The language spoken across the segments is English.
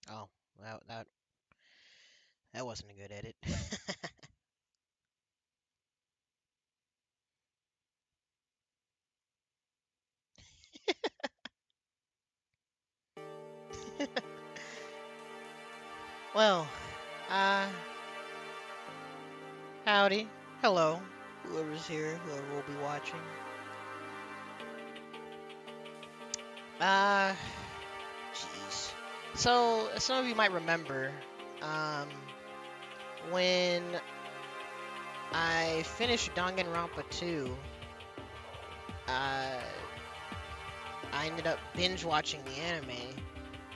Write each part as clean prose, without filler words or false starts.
Oh, that wasn't a good edit. Well, uh, howdy, hello, whoever's here, whoever will be watching. Uh, jeez. So, as some of you might remember, um, when I finished Danganronpa 2, uh, I ended up binge watching the anime,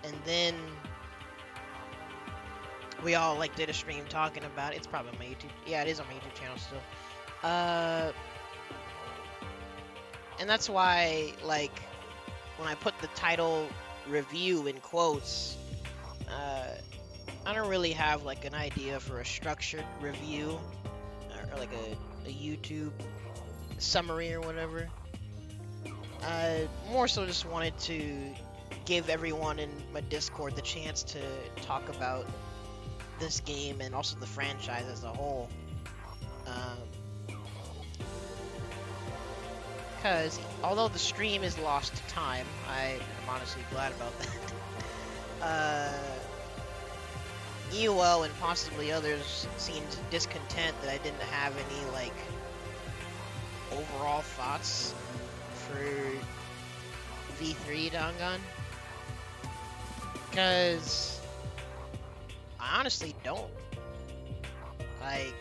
and then we all like did a stream talking about it. It's probably on my YouTube. Yeah, it is on my YouTube channel still. Uh, and that's why, like, when I put the title review in quotes, I don't really have like an idea for a structured review or like a YouTube summary or whatever. I more so just wanted to give everyone in my Discord the chance to talk about this game and also the franchise as a whole. Because although the stream is lost to time, I am honestly glad about that. Eyoel and possibly others seemed discontent that I didn't have any, like, overall thoughts for V3 Dangan. Because I honestly don't. Like,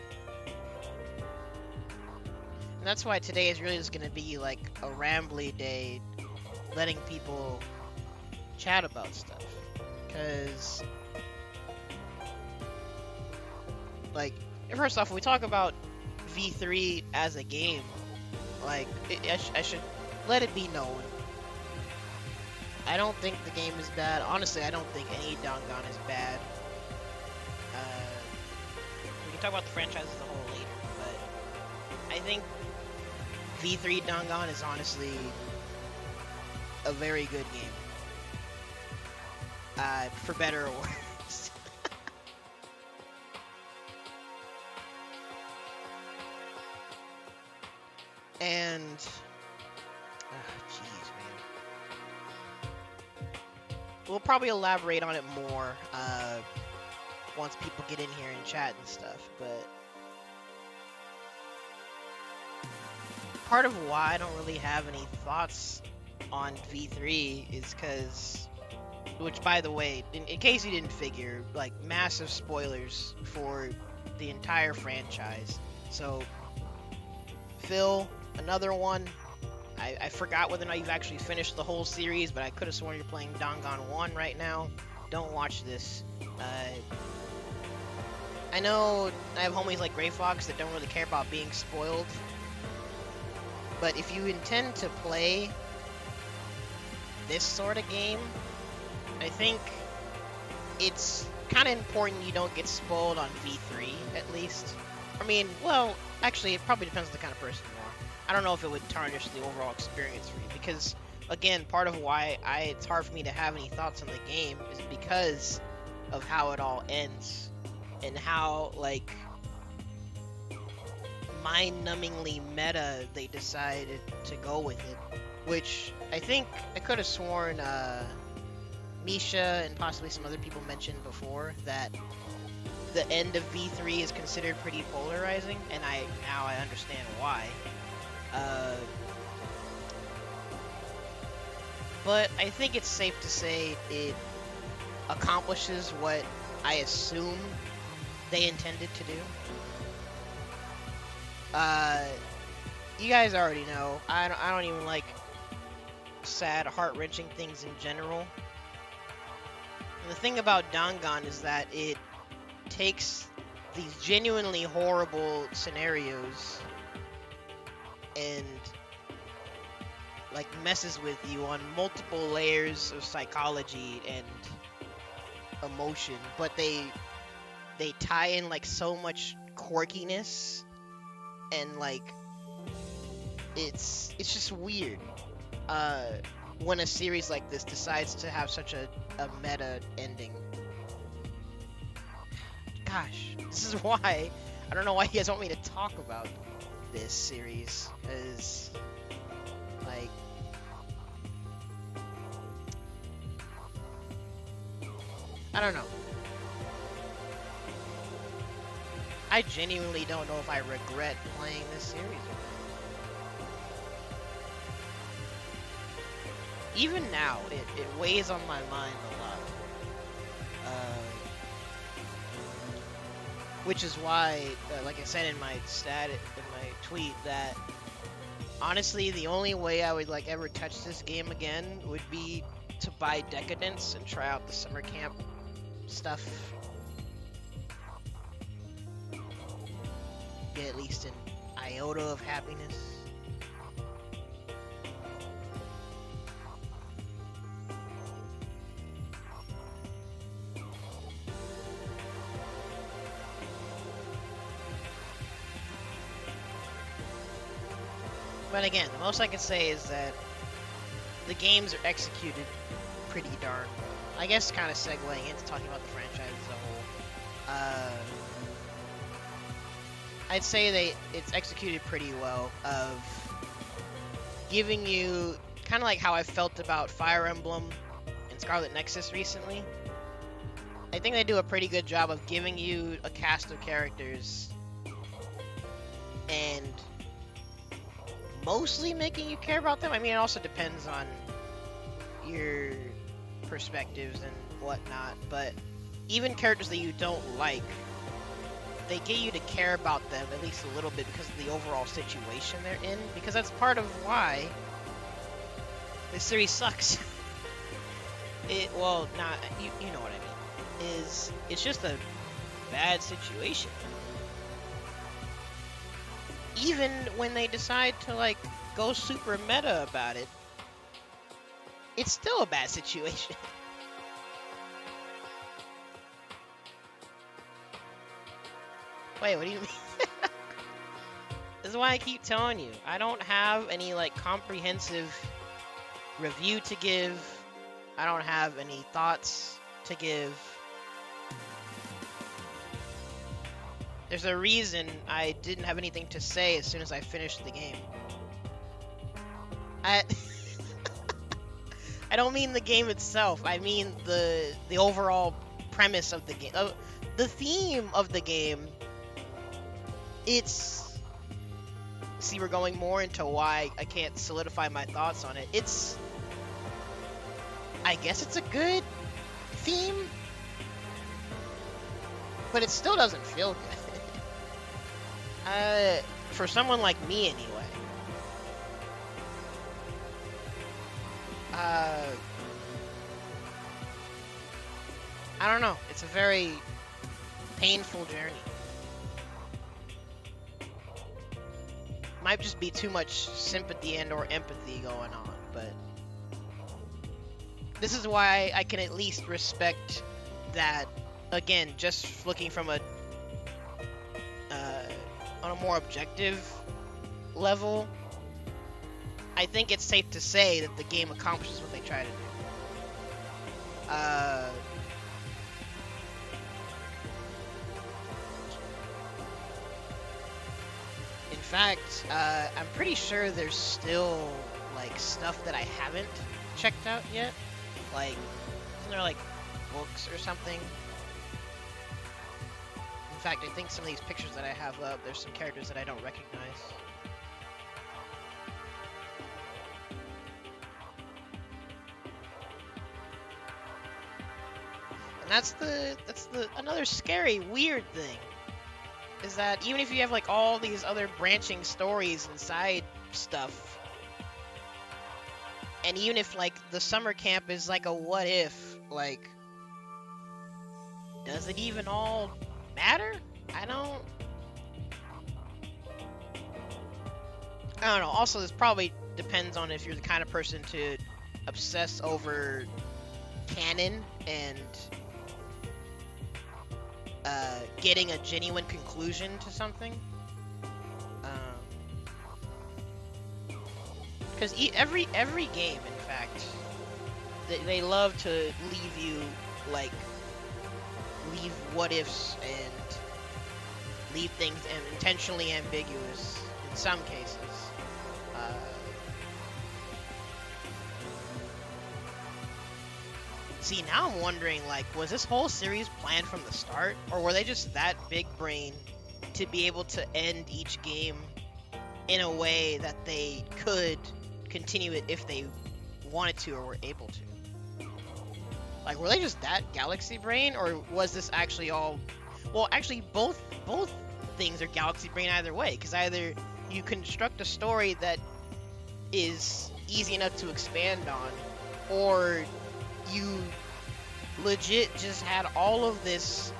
and that's why today is really just gonna be like a rambly day, letting people chat about stuff. Because, like, first off, when we talk about V3 as a game, like, I should let it be known. I don't think the game is bad. Honestly, I don't think any Dangan is bad. We can talk about the franchise as a whole later, but I think V3 Dangan is honestly a very good game. For better or worse. And, jeez, man. We'll probably elaborate on it more, once people get in here and chat and stuff, but part of why I don't really have any thoughts on V3 is because, which, by the way, in case you didn't figure, like, massive spoilers for the entire franchise. So, Phil, another one. I forgot whether or not you've actually finished the whole series, but I could have sworn you're playing Dangan 1 right now. Don't watch this. I know I have homies like Gray Fox that don't really care about being spoiled, but if you intend to play this sort of game, I think it's kind of important you don't get spoiled on V3, at least. I mean, well, actually, it probably depends on the kind of person you are. I don't know if it would tarnish the overall experience for you, because, again, part of why it's hard for me to have any thoughts on the game is because of how it all ends, and how, like, mind-numbingly meta they decided to go with it, which I think I could have sworn Misha and possibly some other people mentioned before that the end of V3 is considered pretty polarizing, and now I understand why. But I think it's safe to say it accomplishes what I assume they intended to do. You guys already know, I don't even like sad, heart-wrenching things in general. And the thing about Dangan is that it takes these genuinely horrible scenarios and, like, messes with you on multiple layers of psychology and emotion, but they tie in, like, so much quirkiness, and, like, it's just weird when a series like this decides to have such a meta ending. gosh, this is why I don't know why you guys want me to talk about this series, is like, I don't know. I genuinely don't know if I regret playing this series or not. Even now, it weighs on my mind a lot. Which is why, like I said in my tweet, that honestly the only way I would like ever touch this game again would be to buy Decadence and try out the summer camp stuff. Get at least an iota of happiness. But again, the most I can say is that the games are executed pretty darn well. I guess kind of segueing into talking about the franchise as a whole. I'd say it's executed pretty well, of giving you kind of like how I felt about Fire Emblem and Scarlet Nexus recently. I think they do a pretty good job of giving you a cast of characters and mostly making you care about them. I mean, it also depends on your perspectives and whatnot, but even characters that you don't like, they get you to care about them at least a little bit because of the overall situation they're in, because that's part of why this series sucks. Well, not, you know what I mean, it's just a bad situation. Even when they decide to like go super meta about it, it's still a bad situation. Wait, what do you mean? This is why I keep telling you, I don't have any like comprehensive review to give. I don't have any thoughts to give. There's a reason I didn't have anything to say as soon as I finished the game. I don't mean the game itself. I mean the overall premise of the game. The theme of the game. See, we're going more into why I can't solidify my thoughts on it. I guess it's a good theme, but it still doesn't feel good. For someone like me anyway. I don't know. It's a very painful journey. Might just be too much sympathy and or empathy going on, but this is why I can at least respect that. Again, just looking from on a more objective level, I think it's safe to say that the game accomplishes what they try to do. In fact, I'm pretty sure there's still like stuff that I haven't checked out yet. Like, isn't there like books or something? In fact, I think some of these pictures that I have up, there's some characters that I don't recognize. And that's the another scary, weird thing. Is that even if you have like all these other branching stories and side stuff, and even if like the summer camp is like a what if, like, does it even all matter? I don't know. Also, this probably depends on if you're the kind of person to obsess over canon and getting a genuine conclusion to something. Because every game, in fact, they love to leave you like leave what ifs and leave things intentionally ambiguous in some cases. See, now I'm wondering, like, was this whole series planned from the start, or were they just that big brain to be able to end each game in a way that they could continue it if they wanted to or were able to? Like, were they just that galaxy brain, or was this actually all... Well, actually, both things are galaxy brain either way, because either you construct a story that is easy enough to expand on, or you legit just had all of this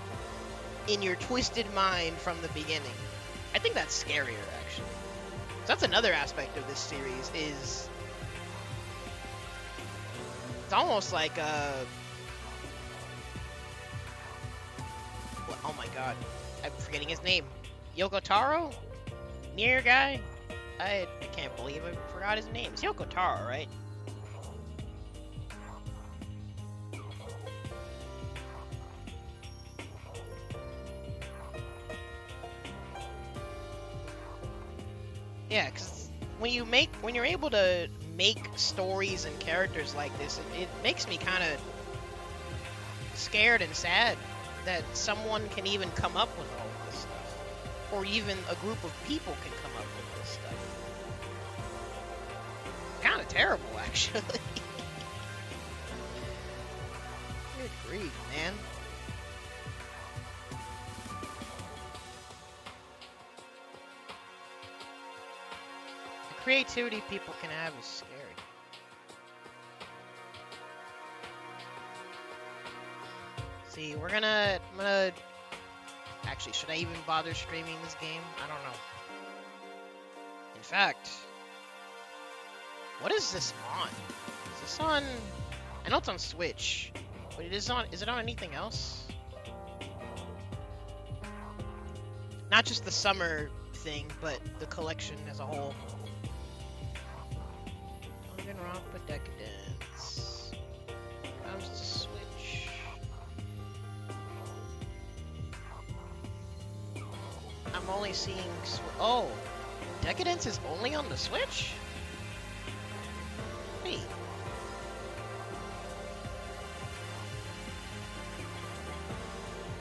in your twisted mind from the beginning. I think that's scarier, actually. So that's another aspect of this series, is it's almost like oh my god, I'm forgetting his name. Yoko Taro? Nier guy? I can't believe I forgot his name. It's Yoko Taro, right? Yeah, because when you're able to make stories and characters like this, it makes me kind of scared and sad that someone can even come up with all of this stuff, or even a group of people can come up with this stuff. Kind of terrible, actually. Good grief, man. Creativity people can have is scary. See, I'm gonna... Actually, should I even bother streaming this game? I don't know. In fact, what is this on? Is this on... I know it's on Switch, but is it on anything else? Not just the summer thing, but the collection as a whole. Danganronpa Decadence comes to Switch. I'm only seeing oh, Decadence is only on the Switch? Wait.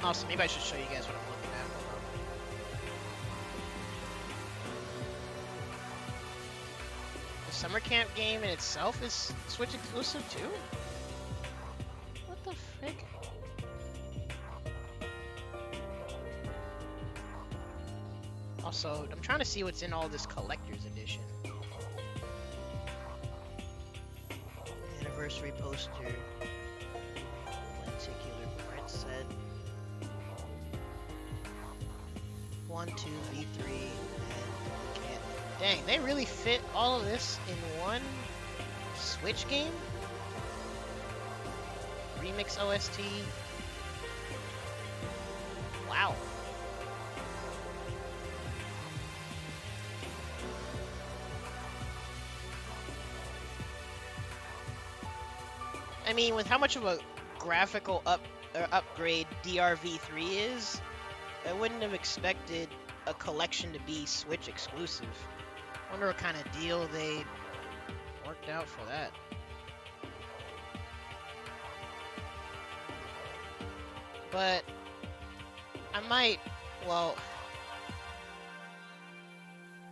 Also, maybe I should show you guys what I'm looking at. The summer camp game in itself is Switch exclusive too? What the frick? Also, I'm trying to see what's in all this collector's edition. Anniversary poster. Lenticular print set. 1, 2, V3, and can't. Dang, they really fit all of this in one Switch game? Remix OST. Wow. I mean, with how much of a graphical upgrade DRV3 is, I wouldn't have expected a collection to be Switch exclusive. Wonder what kind of deal they worked out for that. But I might, well,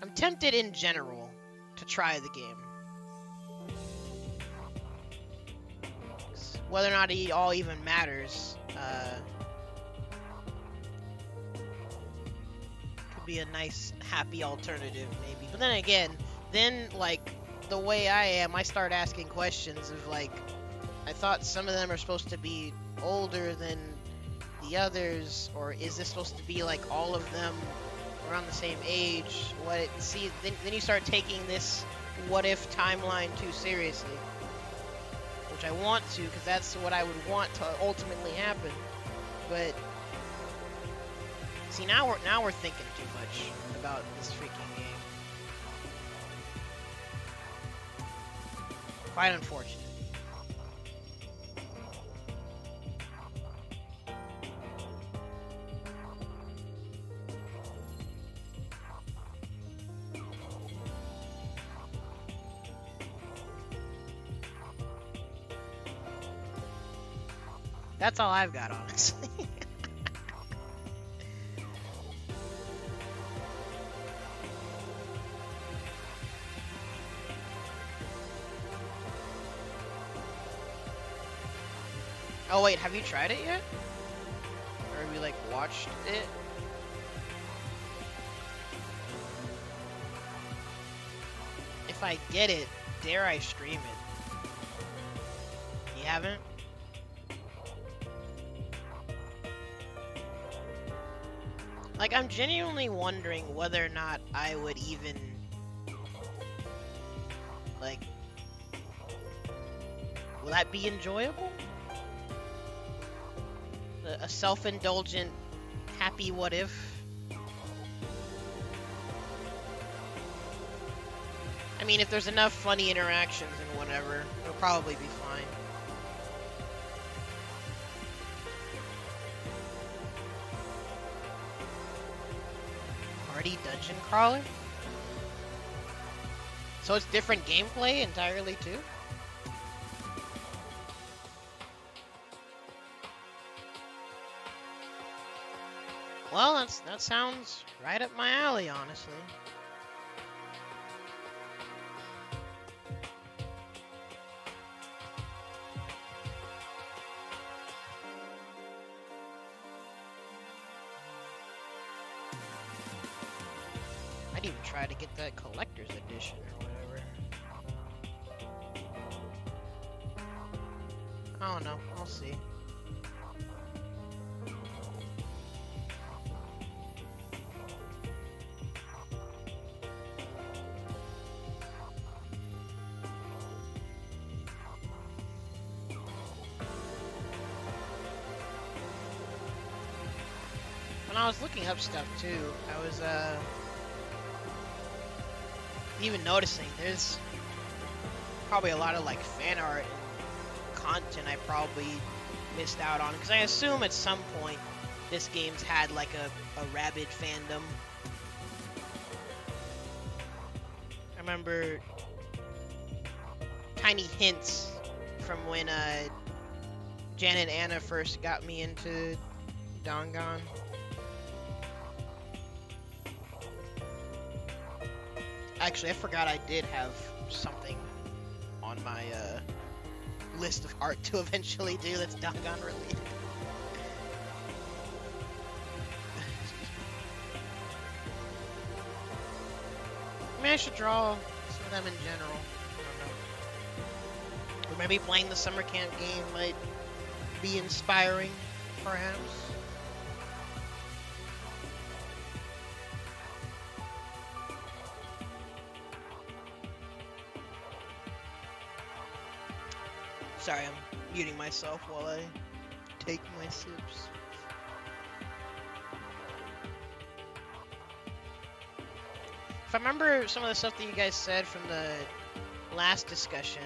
I'm tempted in general to try the game. Whether or not it all even matters, could be a nice, happy alternative, maybe. But then again, like, the way I am, I start asking questions of, like, I thought some of them are supposed to be older than the others, or is this supposed to be, like, all of them around the same age? See, then you start taking this what-if timeline too seriously. Which I want to, because that's what I would want to ultimately happen. But see, now we're thinking too much about this freaking game. Quite unfortunate. That's all I've got, honestly. Oh wait, have you tried it yet? Or have you like watched it? If I get it, dare I stream it? You haven't? Like, I'm genuinely wondering whether or not I would even, like, will that be enjoyable? A self-indulgent, happy what if? I mean, if there's enough funny interactions and whatever, it'll probably be fine. Party dungeon crawler? So it's different gameplay entirely too? Well, that sounds right up my alley, honestly. I'd even try to get that collector's edition or whatever. I don't know. I'll see. When I was looking up stuff too, I was even noticing there's probably a lot of like fan art and content I probably missed out on, because I assume at some point this game's had like a rabid fandom. I remember tiny hints from when Jan and Anna first got me into Dangan. Actually, I forgot I did have something on my list of art to eventually do that's Dangan related. I mean, I should draw some of them in general. I don't know. Or maybe playing the summer camp game might be inspiring, perhaps. Sorry, I'm muting myself while I take my sips. If I remember some of the stuff that you guys said from the last discussion,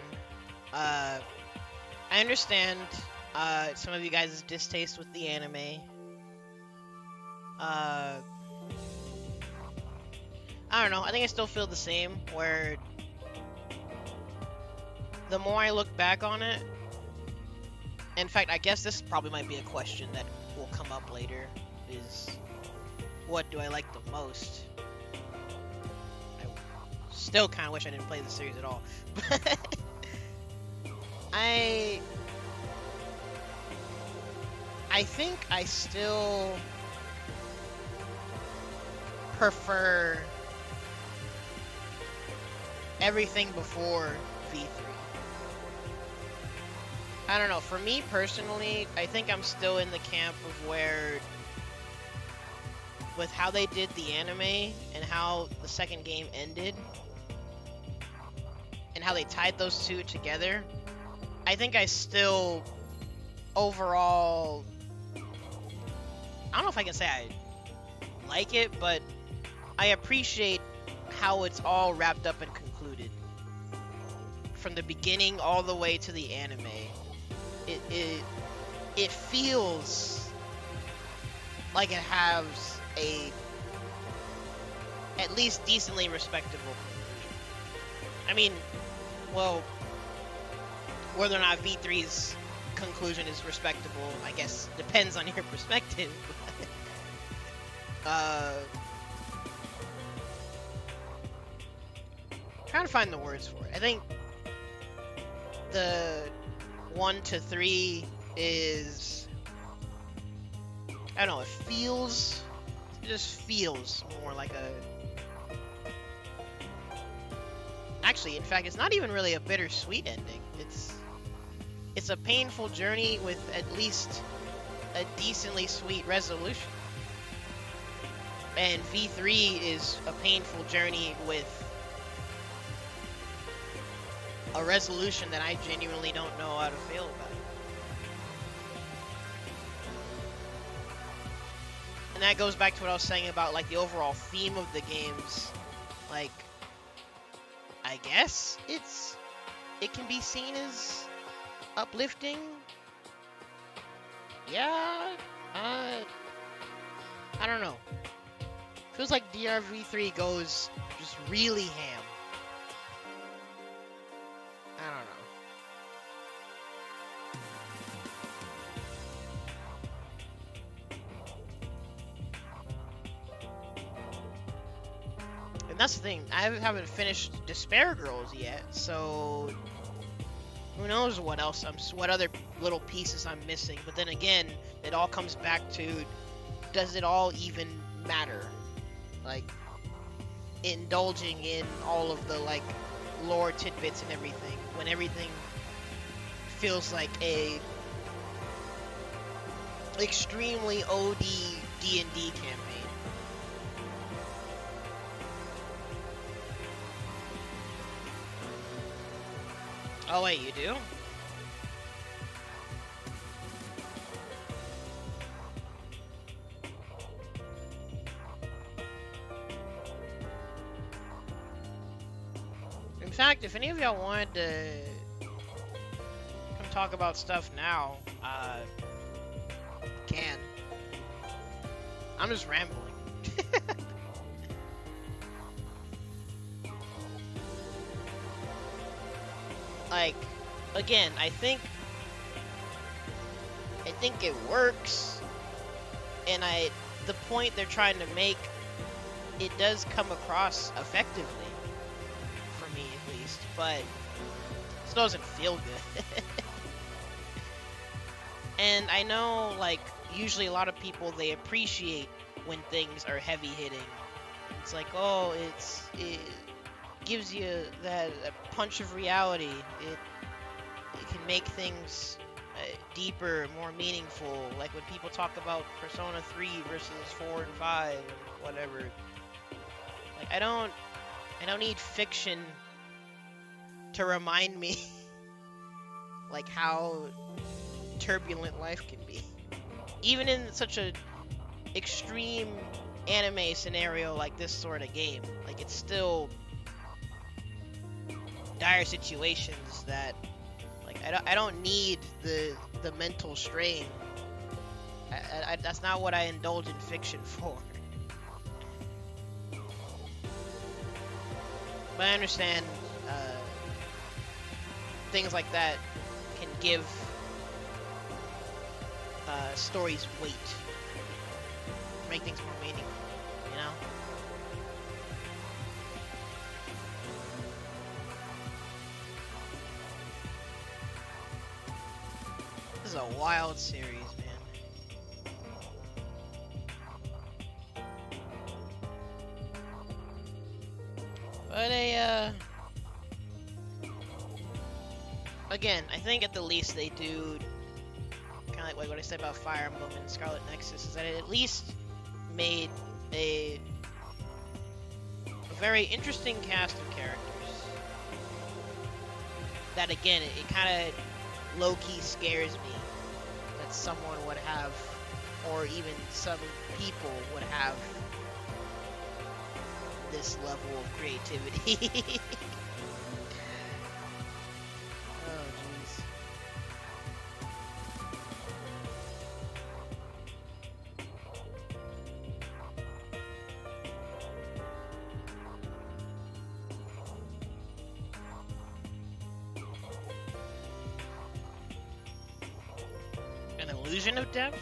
I understand some of you guys' distaste with the anime. I don't know, I think I still feel the same, where the more I look back on it, in fact, I guess this probably might be a question that will come up later, is what do I like the most? I still kind of wish I didn't play the series at all. But I think I still prefer everything before V3. I don't know, for me personally, I think I'm still in the camp of where, with how they did the anime and how the second game ended, and how they tied those two together, I think I still, overall, I don't know if I can say I like it, but I appreciate how it's all wrapped up and concluded. From the beginning all the way to the anime. It feels like it has a at least decently respectable conclusion. I mean, well, whether or not V3's conclusion is respectable. I guess depends on your perspective. Trying to find the words for it. I think the 1 to 3 is, I don't know, it just feels more like a, actually, in fact, it's not even really a bittersweet ending. It's a painful journey with at least a decently sweet resolution. And V3 is a painful journey with a resolution that I genuinely don't know how to feel about. And that goes back to what I was saying about, like, the overall theme of the games. Like, I guess it can be seen as uplifting. Yeah, I don't know. Feels like DRV3 goes just really ham. I don't know. And that's the thing, I haven't finished Despair Girls yet, so who knows what else what other little pieces I'm missing. But then again, it all comes back to, does it all even matter? Like, indulging in all of the, like, lore tidbits and everything, when everything feels like a extremely OD D&D campaign. Oh wait, you do? In fact, if any of y'all wanted to come talk about stuff now, can. I'm just rambling. Like, again, I think it works, and the point they're trying to make, it does come across effectively. Me at least, but it doesn't feel good. And I know, like, usually a lot of people, they appreciate when things are heavy hitting. It's like, oh, it gives you that punch of reality. It can make things deeper, more meaningful. Like when people talk about Persona 3 versus 4 and 5 and whatever. Like, I don't need fiction to remind me like how turbulent life can be. Even in such a extreme anime scenario like this sort of game, like, it's still dire situations that, like, I don't need the mental strain. That's not what I indulge in fiction for. But I understand things like that can give stories weight, make things more meaningful, you know? This is a wild series, man. But again, I think at the least they do, kind of like what I said about Fire Emblem and Scarlet Nexus, is that it at least made a very interesting cast of characters. That, again, it kind of low-key scares me that someone would have, or even some people would have, this level of creativity. illusion of depth.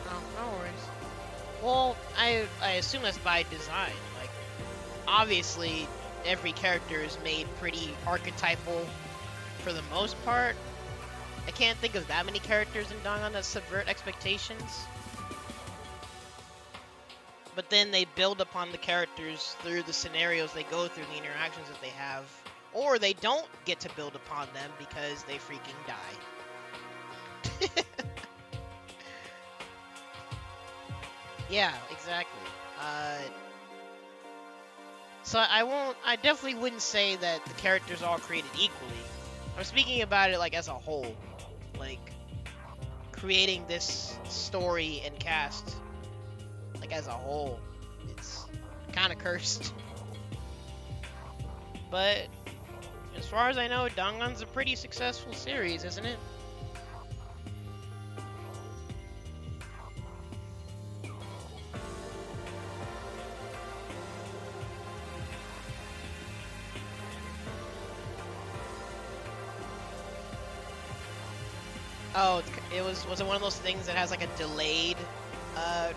Oh, no worries. Well, I assume that's by design. Like, obviously, every character is made pretty archetypal for the most part. I can't think of that many characters in Dangan that subvert expectations. But then they build upon the characters through the scenarios they go through, the interactions that they have. Or they don't get to build upon them because they freaking die. Yeah, exactly. So I definitely wouldn't say that the characters are all created equally. I'm speaking about it like as a whole. Like, creating this story and cast, like as a whole, it's kind of cursed. But as far as I know, Dangan's a pretty successful series, isn't it? Oh, was it one of those things that has like a delayed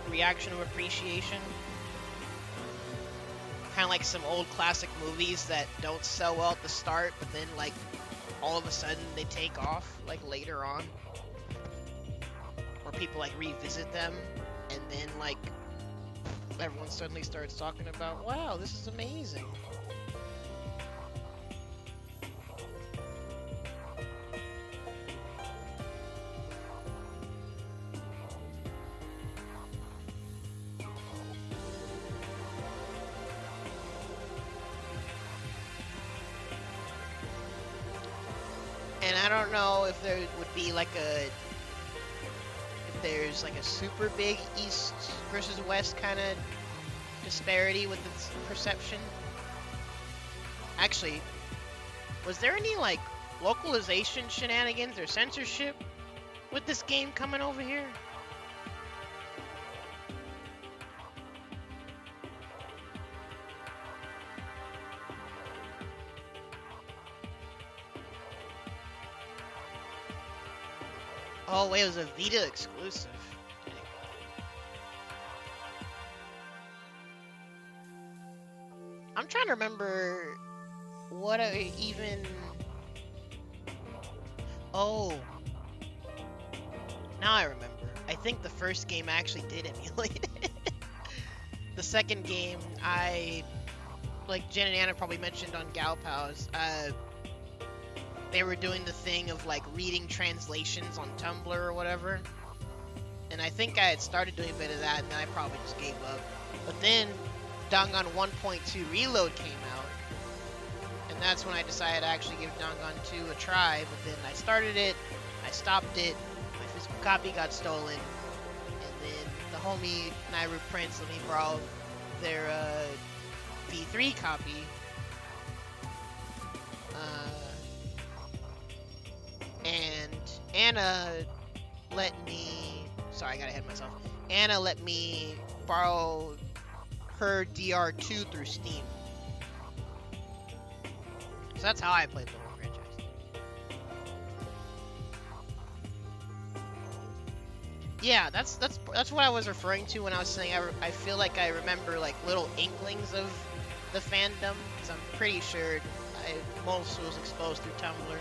reaction of appreciation? Kind of like some old classic movies that don't sell well at the start, but then like all of a sudden they take off like later on, or people like revisit them, and then like everyone suddenly starts talking about, wow, this is amazing. And I don't know if there would be like if there's like a super big East versus West kind of disparity with its perception. Actually, was there any like localization shenanigans or censorship with this game coming over here? Oh wait, it was a Vita exclusive. I'm trying to remember what I even... Oh. Now I remember. I think the first game actually did emulate it. The second game, like Jen and Anna probably mentioned on Gal Pals, they were doing the thing of like reading translations on Tumblr or whatever. And I think I had started doing a bit of that, and then I probably just gave up. But then Dangan 1.2 Reload came out, and that's when I decided to actually give Dangan 2 a try. But then I started it, I stopped it, my physical copy got stolen, and then the homie Nairu Prince let me borrow their V3 copy. And Anna let me... Sorry, I got ahead of myself. Anna let me borrow her DR2 through Steam. So that's how I played the whole franchise. Yeah, that's what I was referring to when I was saying I feel like I remember like little inklings of the fandom, because I'm pretty sure I mostly was exposed through Tumblr.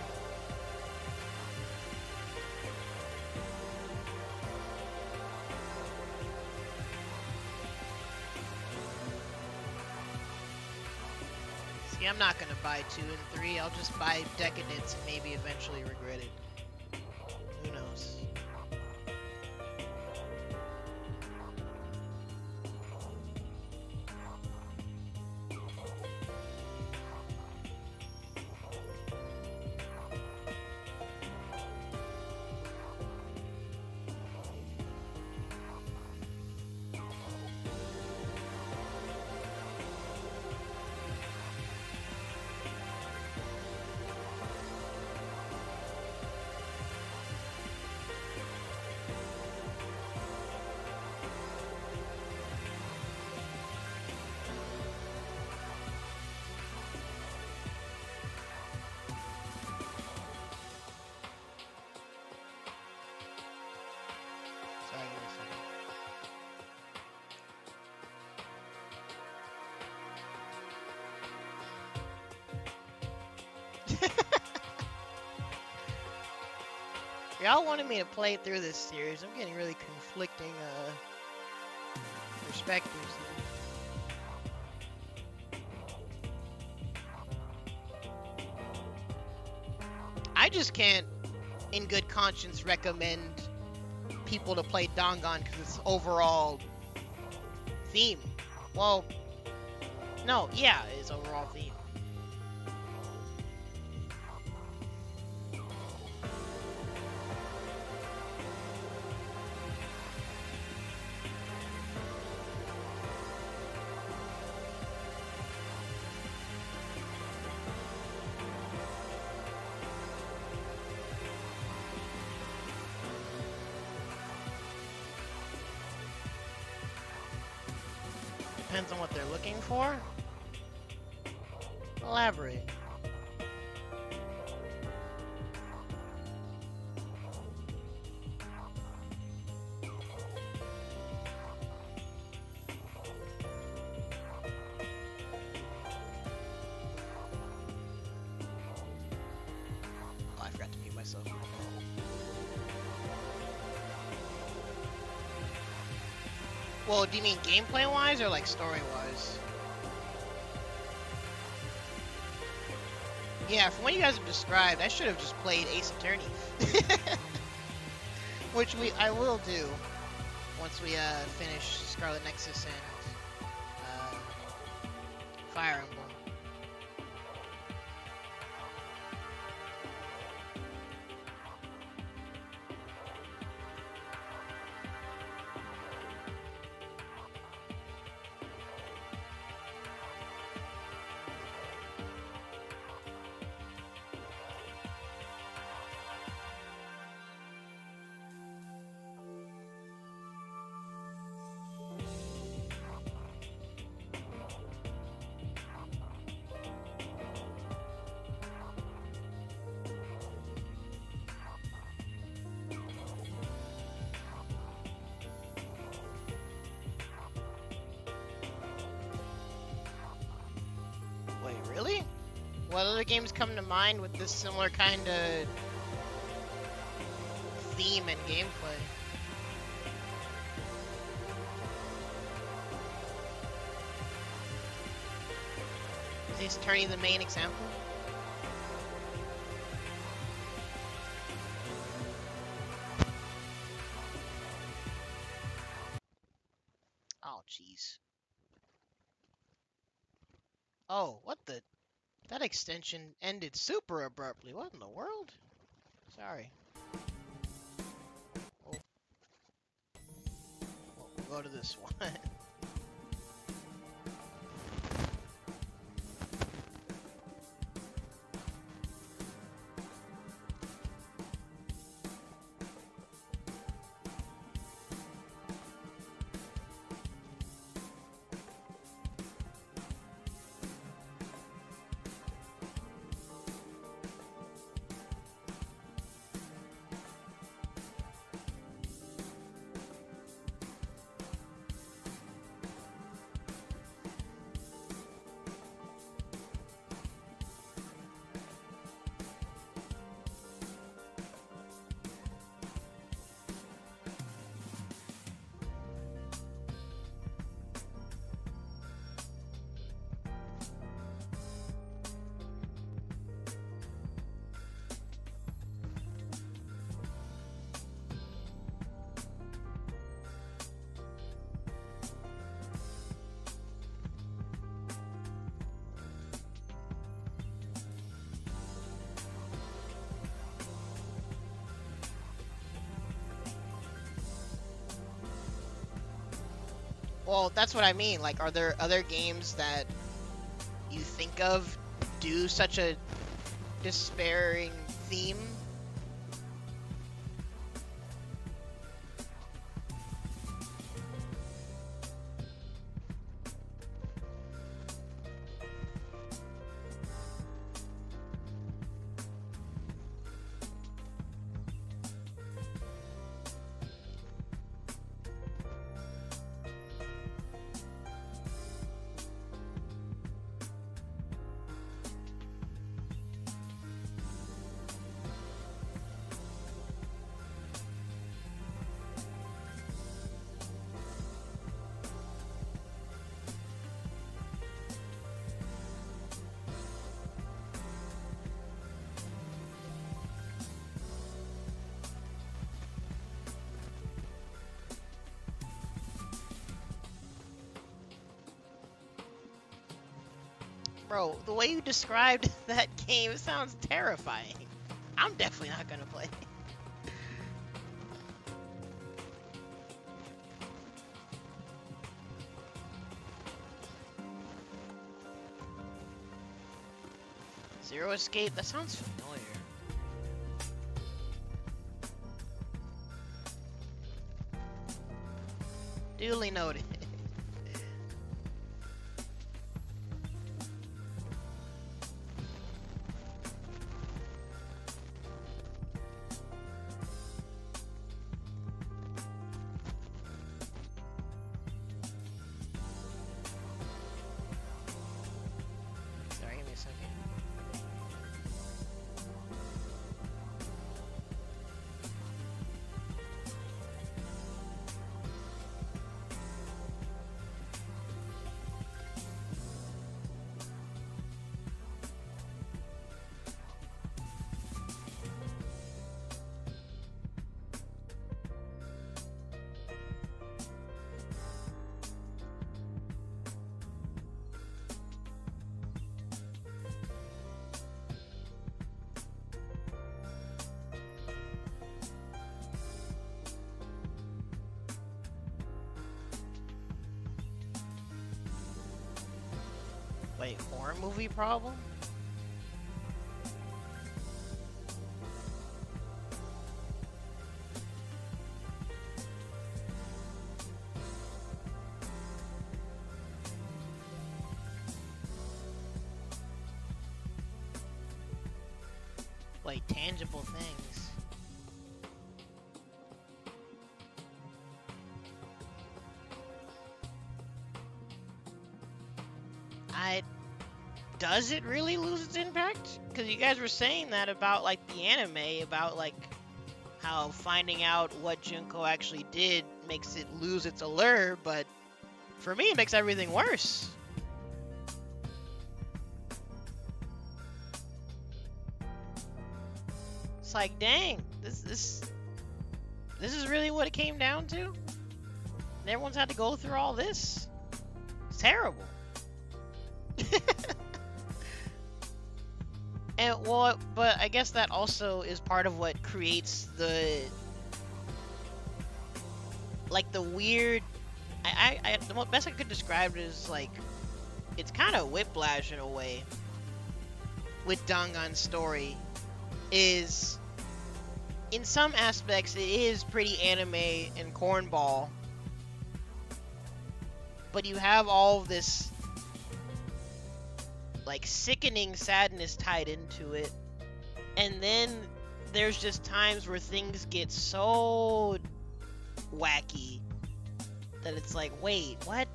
See, I'm not gonna buy 2 and 3. I'll just buy Decadence and maybe eventually regret it. Who knows? y'all wanted me to play through this series, I'm getting really conflicting perspectives. I just can't, in good conscience, recommend people to play Dangan because its overall theme. Well, no, yeah, its overall theme. Depends on what they're looking for. Elaborate. Oh, I forgot to mute myself. Well, do you mean gameplay-wise or like story-wise? Yeah, from what you guys have described, I should have just played Ace Attorney. Which I will do once we finish Scarlet Nexus and Fire Emblem. Wait, really? What other games come to mind with this similar kind of theme and gameplay? Is Ace Attorney the main example? Oh, jeez. Oh, what the? That extension ended super abruptly. What in the world? Sorry. Oh. Well, we'll go to this one. Well, that's what I mean. Like, are there other games that you think of do such a despairing theme? Bro, the way you described that game sounds terrifying. I'm definitely not gonna play. Zero Escape? That sounds familiar. Duly noted. Sorry, give me a second. Wait, horror movie problem? Like tangible things. Does it really lose its impact? Because you guys were saying that about like the anime, about like how finding out what Junko actually did makes it lose its allure, but for me it makes everything worse. It's like, dang, this is really what it came down to? And everyone's had to go through all this? It's terrible. And well, but I guess that also is part of what creates the like the weird. The best I could describe it is like it's kind of whiplash in a way with Dangan's story. Is in some aspects it is pretty anime and cornball, but you have all of this like sickening sadness tied into it, and then there's just times where things get so wacky that it's like, wait, what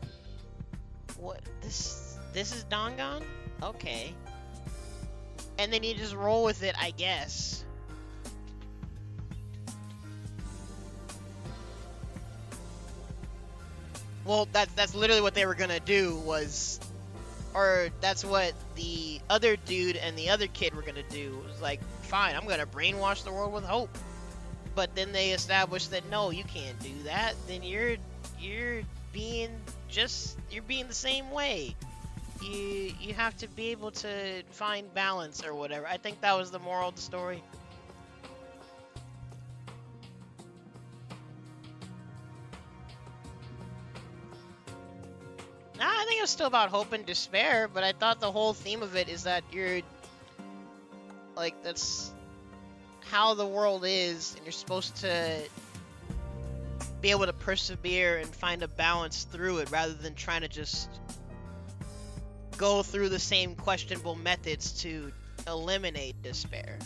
this is Dangan? Okay. And then you just roll with it, I guess. Well, that's literally what they were gonna do, was, or that's what the other dude and the other kid were gonna do. It was like, fine, I'm gonna brainwash the world with hope. But then they established that no, you can't do that. Then you're being the same way. You have to be able to find balance or whatever. I think that was the moral of the story. Nah, I think it was still about hope and despair, but I thought the whole theme of it is that you're like, that's how the world is, and you're supposed to be able to persevere and find a balance through it rather than trying to just go through the same questionable methods to eliminate despair.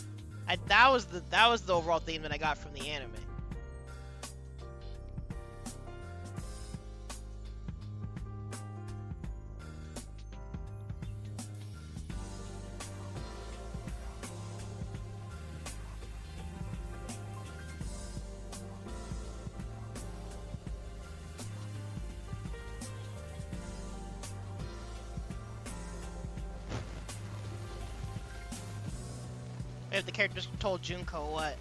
That was the overall theme that I got from the anime. If the character just told Junko what?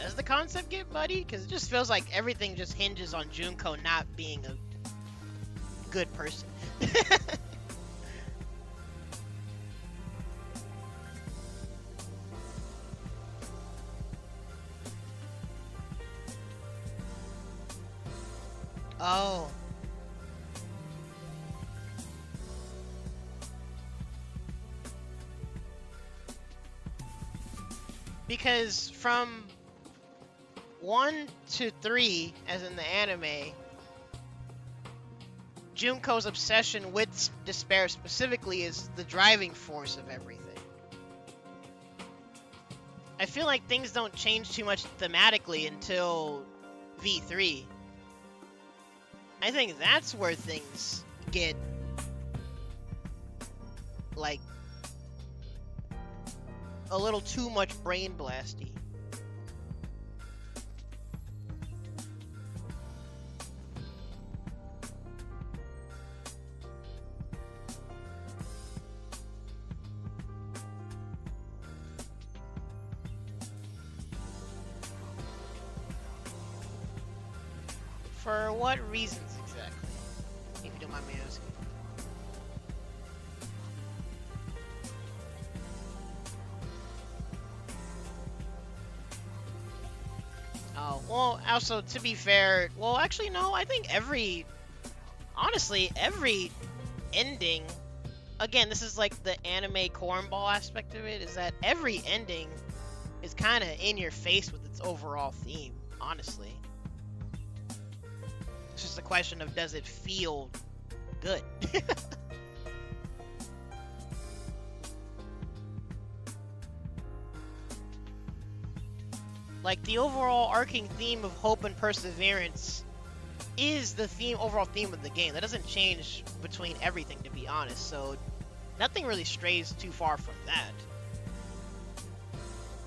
does the concept get muddy? Because it just feels like everything just hinges on Junko not being a good person. Oh. Because from 1 to 3, as in the anime, Junko's obsession with despair specifically is the driving force of everything. I feel like things don't change too much thematically until V3. I think that's where things get, like, a little too much brain blasty. For what reasons exactly? If you don't mind me asking. Oh, well, also, to be fair, well, actually, no, I think honestly, every ending, again, this is like the anime cornball aspect of it, is that every ending is kind of in your face with its overall theme, honestly. It's just a question of, does it feel good? Like, the overall arcing theme of hope and perseverance is the overall theme of the game. That doesn't change between everything, to be honest, so nothing really strays too far from that.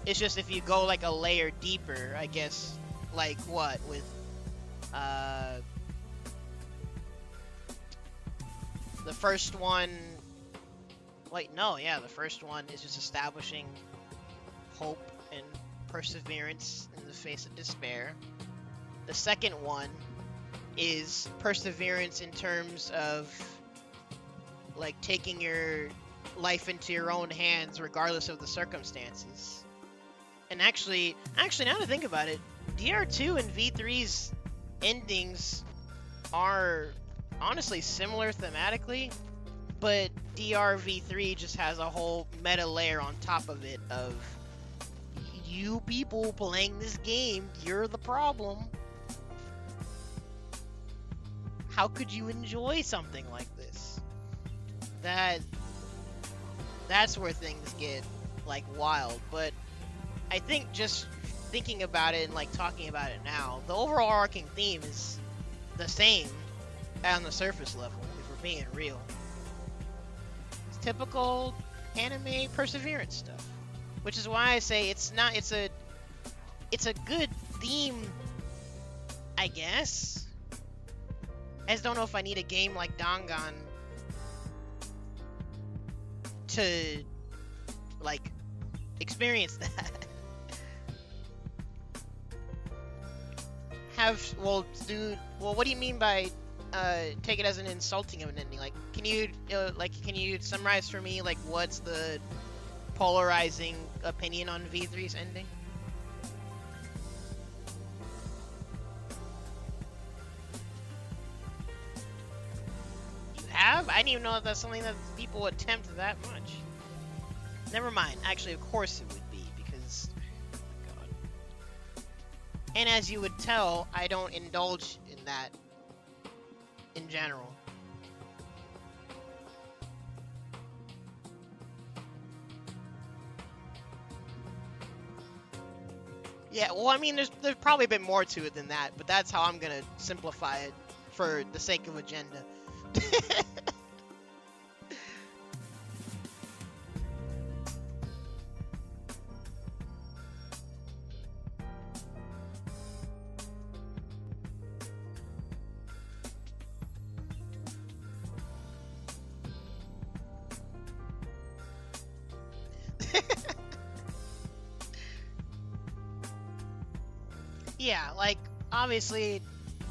It's just if you go, like, a layer deeper, I guess, like, what, with, the first one... Wait, no, yeah, the first one is just establishing hope and perseverance in the face of despair. The second one is perseverance in terms of, like, taking your life into your own hands regardless of the circumstances. And actually, now that I think about it, DR2 and V3's endings are honestly similar thematically, but DRV3 just has a whole meta layer on top of it of, you people playing this game, you're the problem. How could you enjoy something like this? That's where things get, like, wild. But I think just thinking about it and, like, talking about it now, the overall arcing theme is the same on the surface level, if we're being real. It's typical anime perseverance stuff. Which is why I say it's a good theme, I guess. I just don't know if I need a game like Dangan to, like, experience that. What do you mean by take it as an insulting of an ending? Like, can you summarize for me, like, what's the polarizing opinion on V3's ending? You have? I didn't even know that that's something that people attempt that much. Never mind. Actually, of course it would be, because... Oh my god. And as you would tell, I don't indulge in that in general. Yeah, well, I mean, there's probably a bit more to it than that, but that's how I'm gonna simplify it for the sake of agenda. Yeah, like, obviously,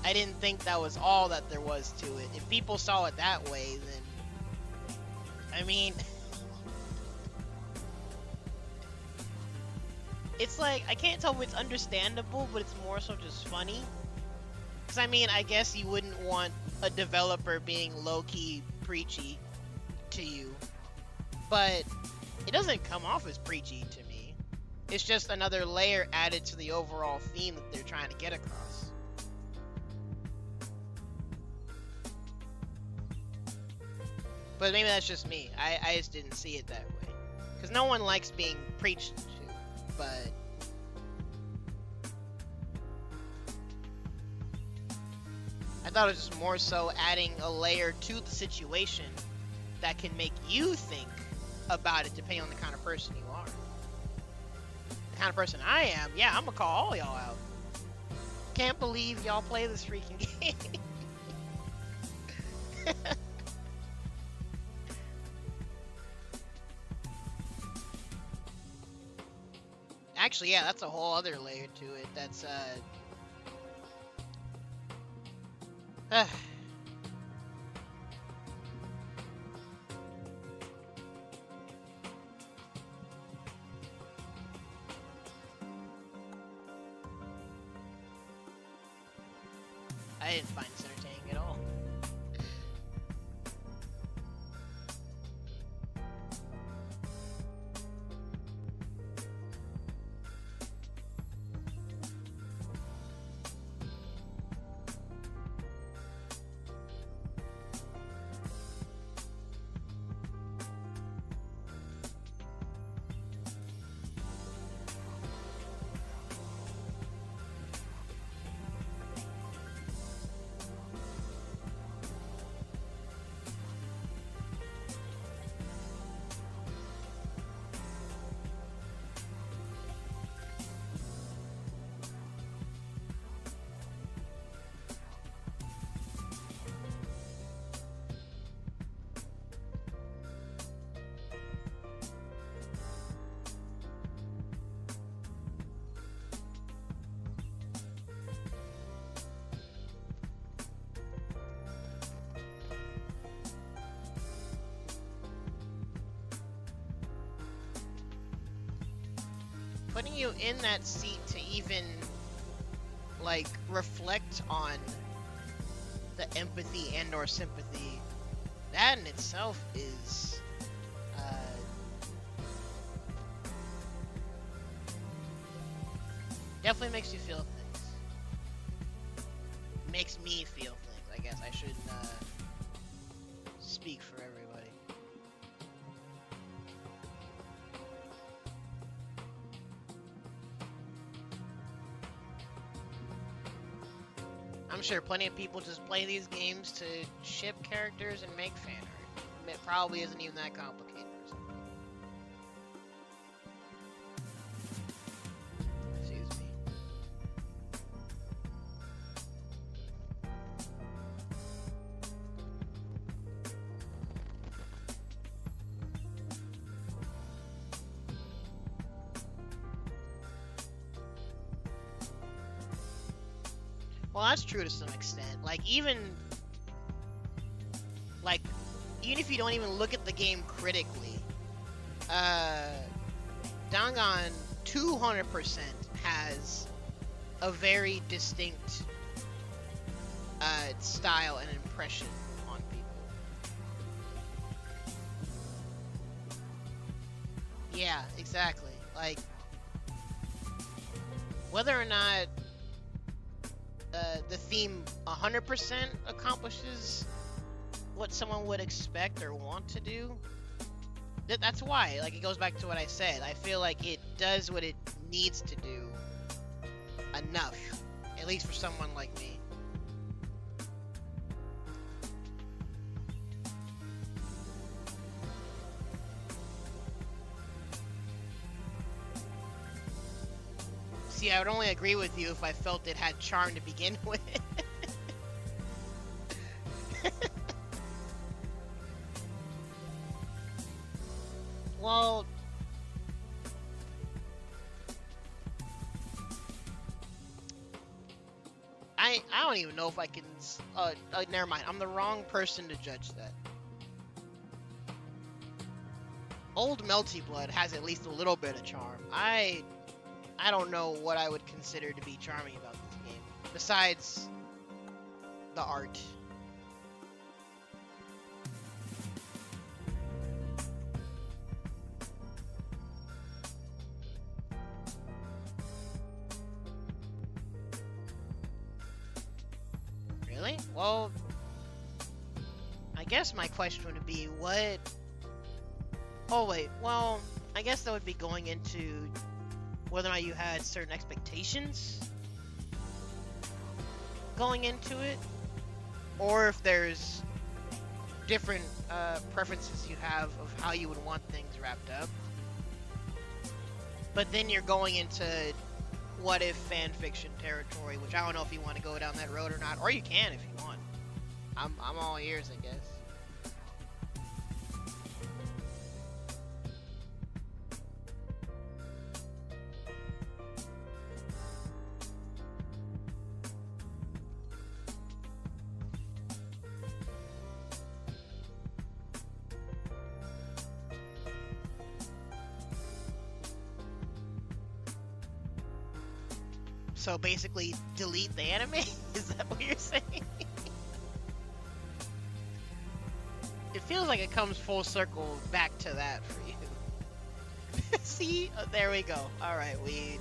I didn't think that was all that there was to it. If people saw it that way, then, I mean, it's like, I can't tell if it's understandable, but it's more so just funny. Because, I mean, I guess you wouldn't want a developer being low-key preachy to you, but it doesn't come off as preachy to me. It's just another layer added to the overall theme that they're trying to get across. But maybe that's just me. I just didn't see it that way. Because no one likes being preached to, but... I thought it was just more so adding a layer to the situation that can make you think about it depending on the kind of person you are. The kind of person I am, yeah, I'm gonna call all y'all out. Can't believe y'all play this freaking game. Actually, yeah, that's a whole other layer to it. That's, I didn't find this entertaining at all. Putting you in that seat to even, like, reflect on the empathy and or sympathy, that in itself is, definitely makes you feel things. Makes me feel things, I guess. I shouldn't, speak for everybody. I'm sure plenty of people just play these games to ship characters and make fan art. It probably isn't even that complicated or something. Excuse me. Well, that's true to some extent. Like, even if you don't even look at the game critically, Dangan 200% has a very distinct style and impression on people. Yeah, exactly. Like, whether or not the theme 100% accomplishes what someone would expect or want to do, that's why, like, it goes back to what I said. I feel like it does what it needs to do enough, at least for someone like me. See, I would only agree with you if I felt it had charm to begin with. Well, I don't even know if I can. Never mind. I'm the wrong person to judge that. Old Melty Blood has at least a little bit of charm. I don't know what I would consider to be charming about this game besides the art. Really? Well, I guess my question would be what... Oh wait, well, I guess that would be going into whether or not you had certain expectations going into it, or if there's different preferences you have of how you would want things wrapped up. But then you're going into what if fanfiction territory, which I don't know if you want to go down that road or not, or you can if you want. I'm all ears, I guess. So basically, delete the anime? Is that what you're saying? It feels like it comes full circle back to that for you. See? Oh, there we go. Alright, we...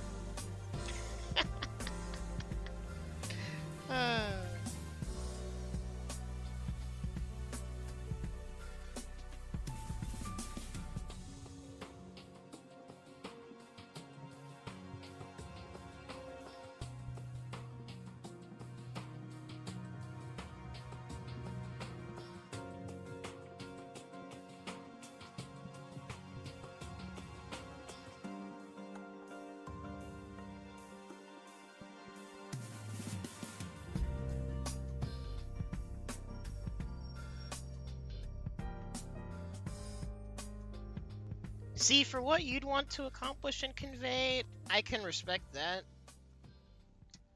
See, for what you'd want to accomplish and convey, I can respect that.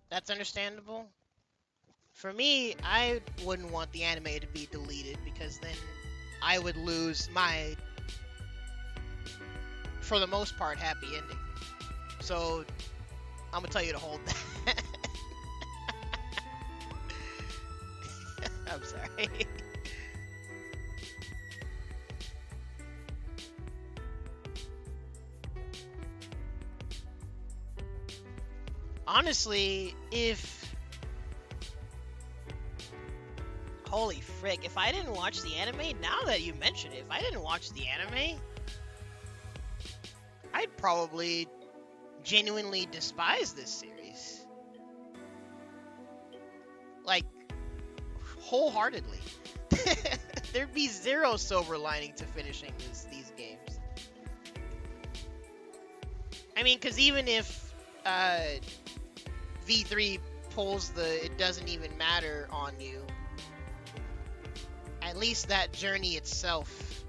That's understandable. For me, I wouldn't want the anime to be deleted because then I would lose my, for the most part, happy ending. So, I'm gonna tell you to hold that. I'm sorry. Honestly, if... Holy frick, if I didn't watch the anime, now that you mention it, if I didn't watch the anime, I'd probably genuinely despise this series. Like, wholeheartedly. There'd be zero silver lining to finishing these games. I mean, because even if... V3 pulls the it doesn't even matter on you, at least that journey itself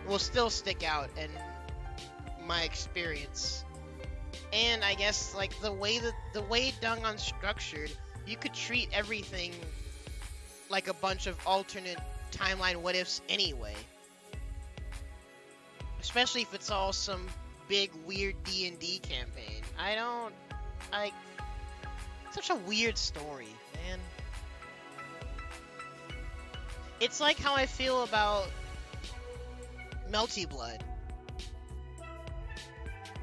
will still stick out in my experience. And I guess like the way Dangan's structured, you could treat everything like a bunch of alternate timeline what ifs anyway. Especially if it's all some big weird D&D campaign. Such a weird story, man. It's like how I feel about Melty Blood.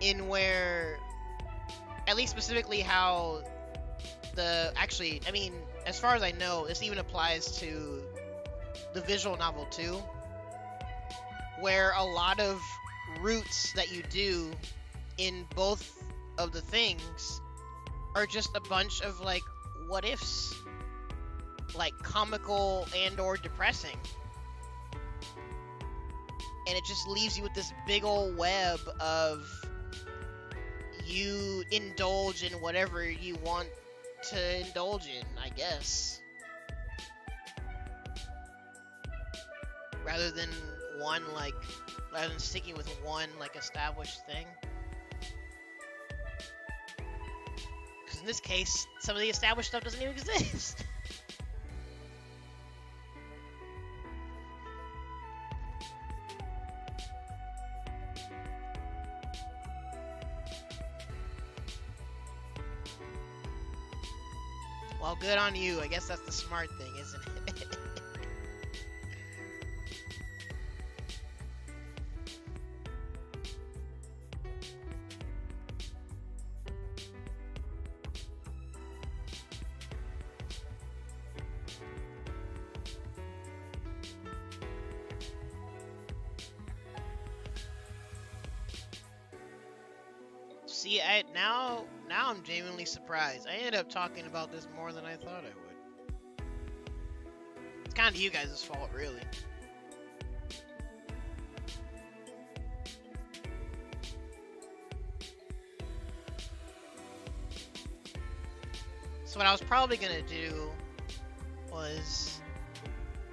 In where, at least specifically how actually, I mean, as far as I know, this even applies to the visual novel too, where a lot of routes that you do in both of the things are just a bunch of like what ifs, like comical and or depressing, and it just leaves you with this big old web of you indulge in whatever you want to indulge in, I guess, rather than sticking with one like established thing. in this case, some of the established stuff doesn't even exist. Well, good on you. I guess that's the smart thing, isn't it? See, now I'm genuinely surprised. I ended up talking about this more than I thought I would. It's kind of you guys' fault, really. So what I was probably gonna do was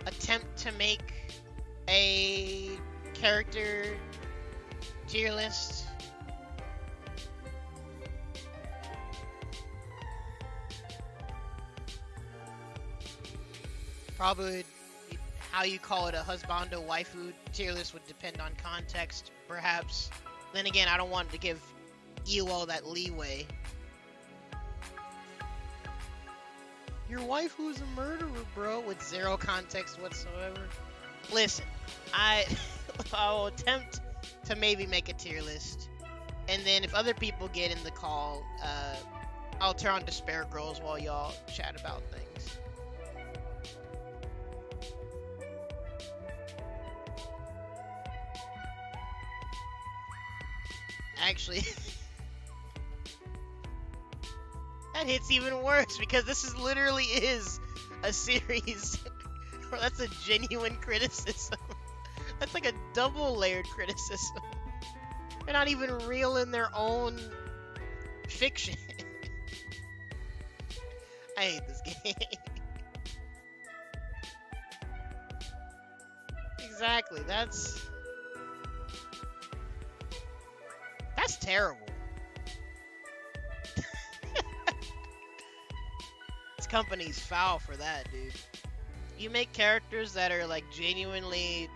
attempt to make a character tier list. Probably how you call it, a husbando waifu tier list would depend on context, perhaps. Then again, I don't want to give Eyoel that leeway. Your waifu is a murderer, bro, with zero context whatsoever. Listen, I'll attempt to maybe make a tier list, and then if other people get in the call, I'll turn on Despair Girls while y'all chat about things. Actually, that hits even worse because this is literally a series where that's a genuine criticism. That's like a double layered criticism. They're not even real in their own fiction. I hate this game. Exactly, that's terrible. This company's foul for that, dude. You make characters that are like genuinely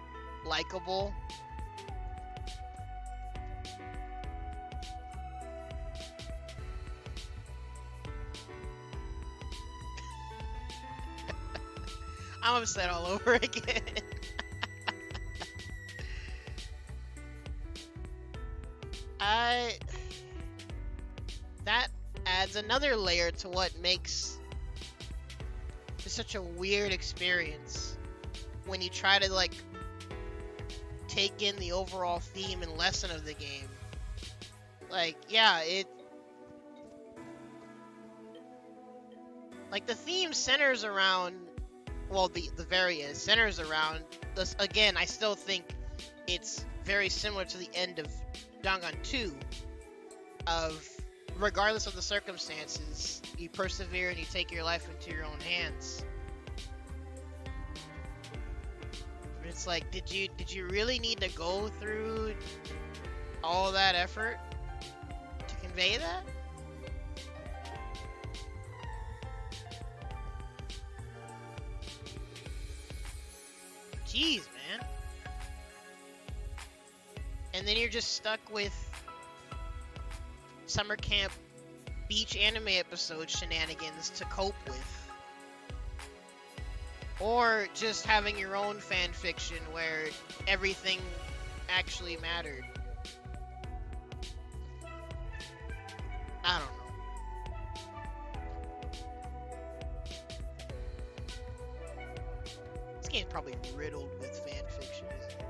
likable. I'm upset all over again. That adds another layer to what makes it such a weird experience when you try to like take in the overall theme and lesson of the game. Like, yeah, like the theme centers around, well, the very end centers around this. Again, I still think it's very similar to the end of Dangan 2, of regardless of the circumstances, you persevere and you take your life into your own hands. But it's like, did you really need to go through all that effort to convey that? Jeez, man. And then you're just stuck with summer camp beach anime episode shenanigans to cope with. Or just having your own fan fiction where everything actually mattered. I don't know. This game's probably riddled with fan fiction, isn't it?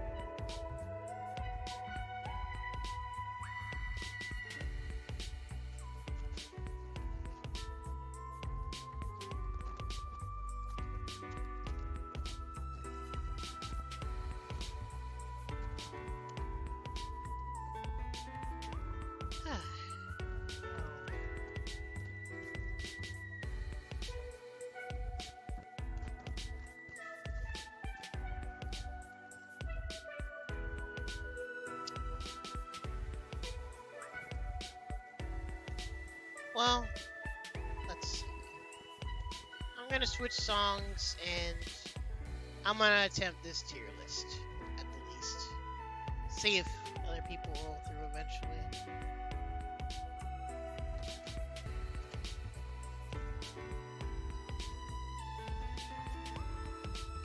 Well, gonna switch songs, and I'm gonna attempt this tier list at the least. See if other people roll through eventually.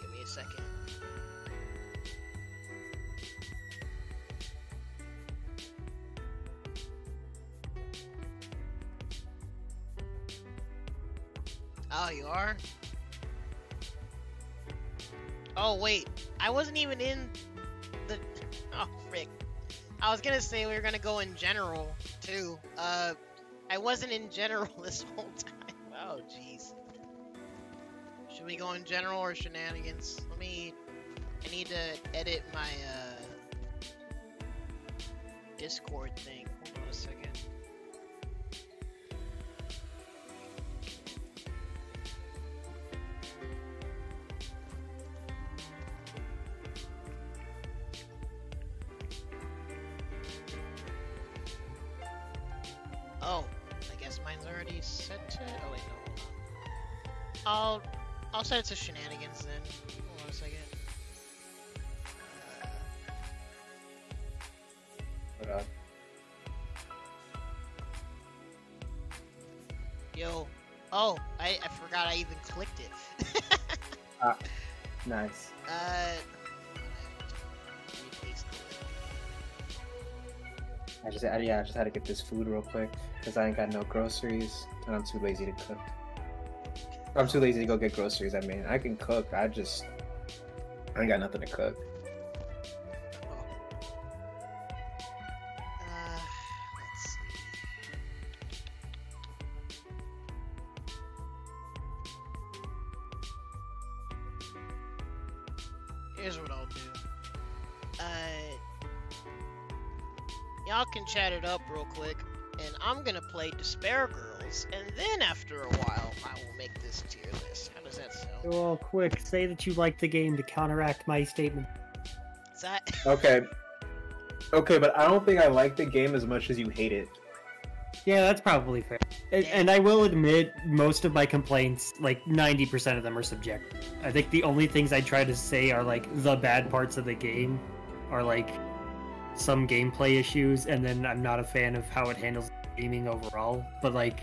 Give me a second. Oh, you are? Oh, wait. I wasn't even in the... Oh, frick. I was gonna say we were gonna go in general, too. I wasn't in general this whole time. Oh, jeez. Should we go in general or shenanigans? I need to edit my, Discord thing. Hold on a second. Oh, I guess mine's already set to... Oh, wait, no, hold on. I'll set it to shenanigans then. Hold on a second. Hold on. Yo. Oh, I forgot I even clicked it. Nice. I just had to get this food real quick because I ain't got no groceries and I'm too lazy to cook. I'm too lazy to go get groceries. I mean, I can cook. I ain't got nothing to cook. Let's see. Here's what I'll do. Y'all can chat it up real quick, and I'm gonna play Despair Girls, and then after a while, I will make this tier list. How does that sound? Well, quick, say that you like the game to counteract my statement. Is that... Okay, but I don't think I like the game as much as you hate it. Yeah, that's probably fair. And I will admit, most of my complaints, like 90% of them are subjective. I think the only things I try to say are like the bad parts of the game, are like some gameplay issues, and then I'm not a fan of how it handles gaming overall. But like,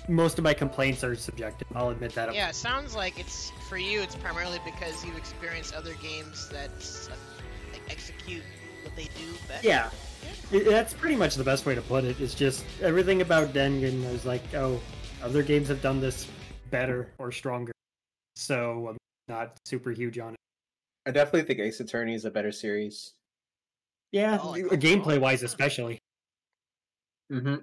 most of my complaints are subjective. I'll admit that. Yeah, it sounds like it's for you. It's primarily because you've experienced other games that like, execute what they do better. Yeah, that's pretty much the best way to put it. It's just everything about Dangan is like, oh, other games have done this better or stronger. So I'm not super huge on it. I definitely think Ace Attorney is a better series. Yeah, Oh, like gameplay-wise especially. Mm-hmm.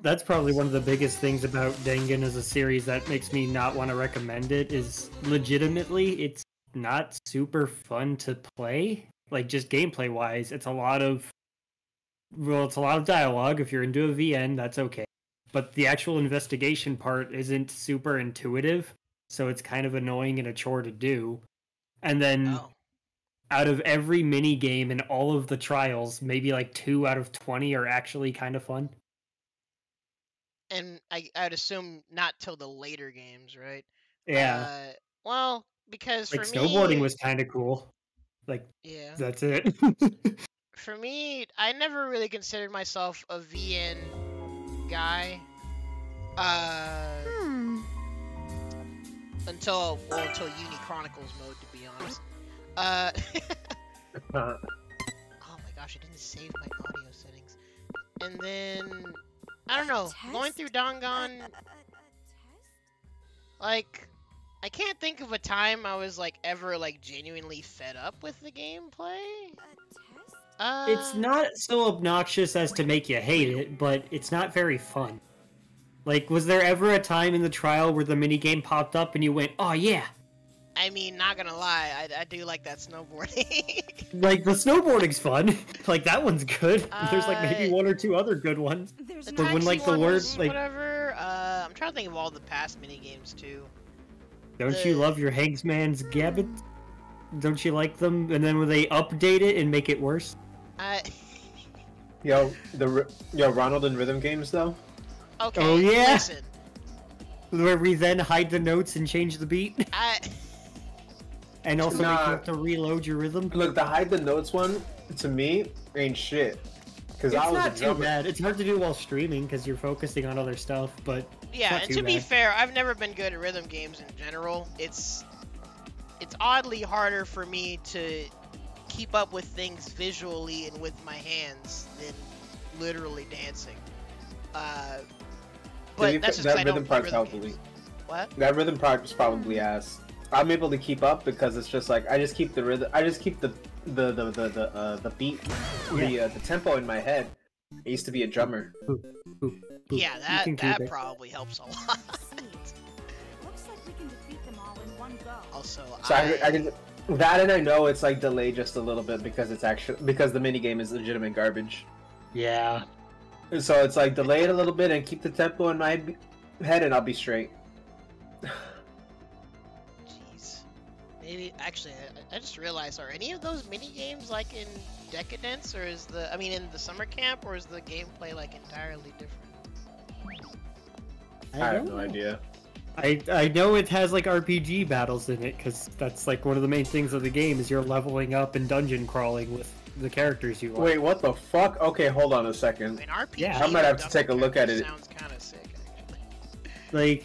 That's probably one of the biggest things about Dangan as a series that makes me not want to recommend it, is legitimately it's not super fun to play. Like, just gameplay-wise, it's a lot of dialogue. If you're into a VN, that's okay. But the actual investigation part isn't super intuitive, so it's kind of annoying and a chore to do. And then out of every mini game in all of the trials, maybe like 2 out of 20 are actually kind of fun. And I'd assume not till the later games, right? Yeah. Well, because like for snowboarding me, was kind of cool. Like, yeah. that's it. For me, I never really considered myself a VN guy. Until Uni Chronicles mode, to be honest. Oh my gosh, I didn't save my audio settings. And then, I don't know, going through Dangan, like, I can't think of a time I was, like, ever, like, genuinely fed up with the gameplay. It's not so obnoxious as to make you hate it, but it's not very fun. Like, was there ever a time in the trial where the minigame popped up and you went, oh yeah? I mean, not gonna lie, I do like that snowboarding. Like, the snowboarding's fun. Like, that one's good. There's, like, maybe 1 or 2 other good ones. The But when, like, taxi the one word, was like... whatever, I'm trying to think of all the past minigames, too. Don't you love your Hangsman's Gabbit? Don't you like them? And then when they update it and make it worse? Yo, Ronald and Rhythm games though. Okay, Oh, yeah? listen. Where we then hide the notes and change the beat. And also make you Nah. have to reload your rhythm. Look, the hide the notes one to me ain't shit. Because It's I was not a too drummer. bad. It's hard to do while streaming because you're focusing on other stuff, but Yeah, not and too to be bad. fair, I've never been good at rhythm games in general. It's oddly harder for me to keep up with things visually and with my hands than literally dancing. But that's just 'cause I that don't rhythm play part's rhythm probably games. What? that rhythm part is probably ass. I'm able to keep up because it's just like I just keep the rhythm. I just keep the beat, the tempo in my head. I used to be a drummer. Yeah, You can keep that it. probably helps a lot. Looks like we can defeat them all in one go. Also, So I can that, and I know it's like delayed just a little bit because it's actually because the mini game is legitimate garbage. Yeah. So it's like delay it a little bit and keep the tempo in my head, and I'll be straight. Jeez. Maybe actually, I just realized: are any of those mini games like in Decadence, or is in the summer camp, or is the gameplay like entirely different? I have don't no know. idea. I know it has like RPG battles in it because that's like one of the main things of the game is you're leveling up and dungeon crawling with the characters you want. Wait, what the fuck? Okay, hold on a I second. mean, RPG. Yeah. I might have with to take a look at it. Sounds kind of sick, actually. Like,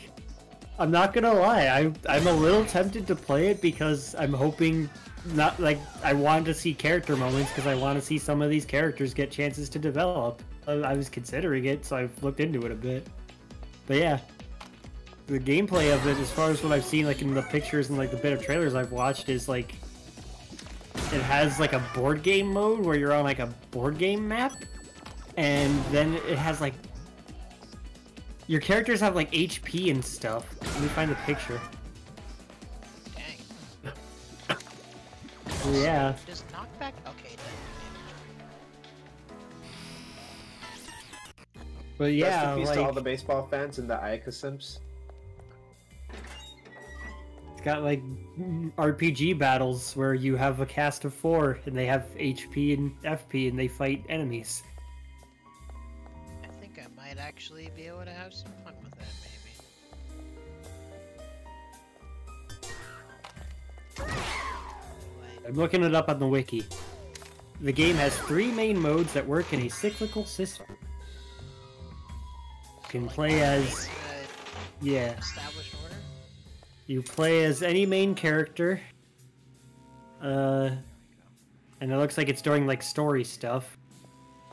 I'm not gonna lie, I'm a little tempted to play it because I'm hoping not like I wanted to see character moments because I want to see some of these characters get chances to develop. I was considering it, so I've looked into it a bit. But yeah, the gameplay of it, as far as what I've seen, like in the pictures and like the bit of trailers I've watched, is like it has like a board game mode where you're on like a board game map, and then it has like your characters have like HP and stuff. Let me find the picture. Dang. Yeah. Does knockback? Okay. But Rest yeah, in peace to all like the baseball fans and the Ayaka simps. it's got like RPG battles where you have a cast of 4 and they have HP and FP and they fight enemies. I think I might actually be able to have some fun with that, maybe. I'm looking it up on the wiki. The game has 3 main modes that work in a cyclical system. You can play as yeah. Established order. You play as any main character. And it looks like it's doing like story stuff.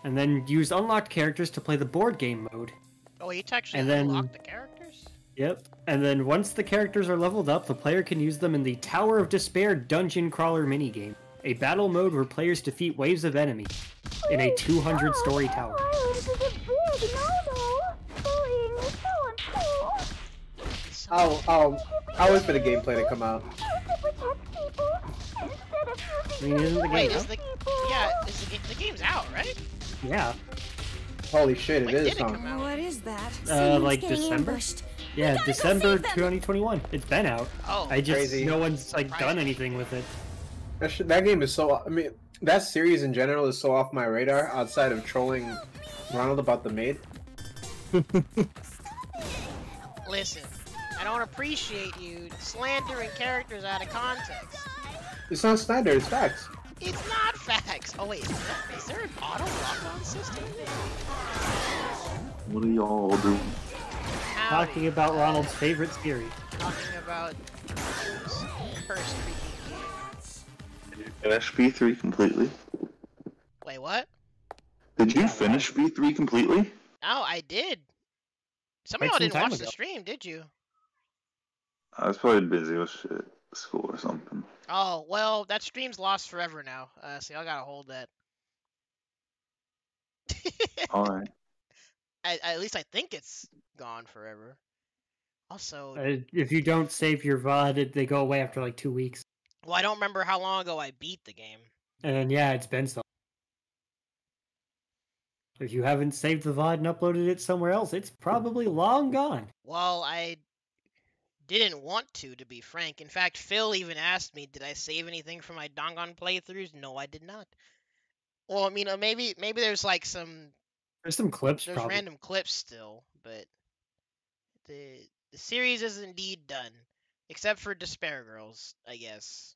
And then use unlocked characters to play the board game mode. Oh, you actually And then- unlock the characters? Yep. And then once the characters are leveled up, the player can use them in the Tower of Despair dungeon crawler minigame, a battle mode where players defeat waves of enemies in a 200-story tower. I'll wait for the gameplay to come out. I mean, isn't the game Wait, out? the game's out, right? Yeah. Holy shit, it When is, did it huh? come out? What is that? Like December? Yeah, December 2021. It's been out. Oh, I just, Crazy. no one's like done Surprising. anything with it. That game is so. I mean, that series in general is so off my radar. Outside of trolling Ronald about the maid. listen, I don't appreciate you slandering characters out of context. It's not slander. It's facts. It's not facts. Oh wait, is there an auto lock-on system? What are y'all doing? Howdy. Talking about Ronald's favorite series. Talking about first freaking game. Did you finish V3 completely? Wait, what? Did you Yeah, finish V3 completely? Oh, I did. Some of Quite y'all some didn't time watch the ago. stream, did you? I was probably busy with shit, school or something. Oh, well, that stream's lost forever now. So y'all gotta hold that. Alright. At least I think it's gone forever. Also, If you don't save your VOD, they go away after like 2 weeks. well, I don't remember how long ago I beat the game. And yeah, it's been so. If you haven't saved the VOD and uploaded it somewhere else, it's probably long gone. Well, I didn't want to be frank. In fact, Phil even asked me, did I save anything from my Dangan playthroughs? No, I did not. Well, I mean, maybe there's like some There's some clips, There's probably. random clips still, but the series is indeed done, except for Despair Girls, I guess.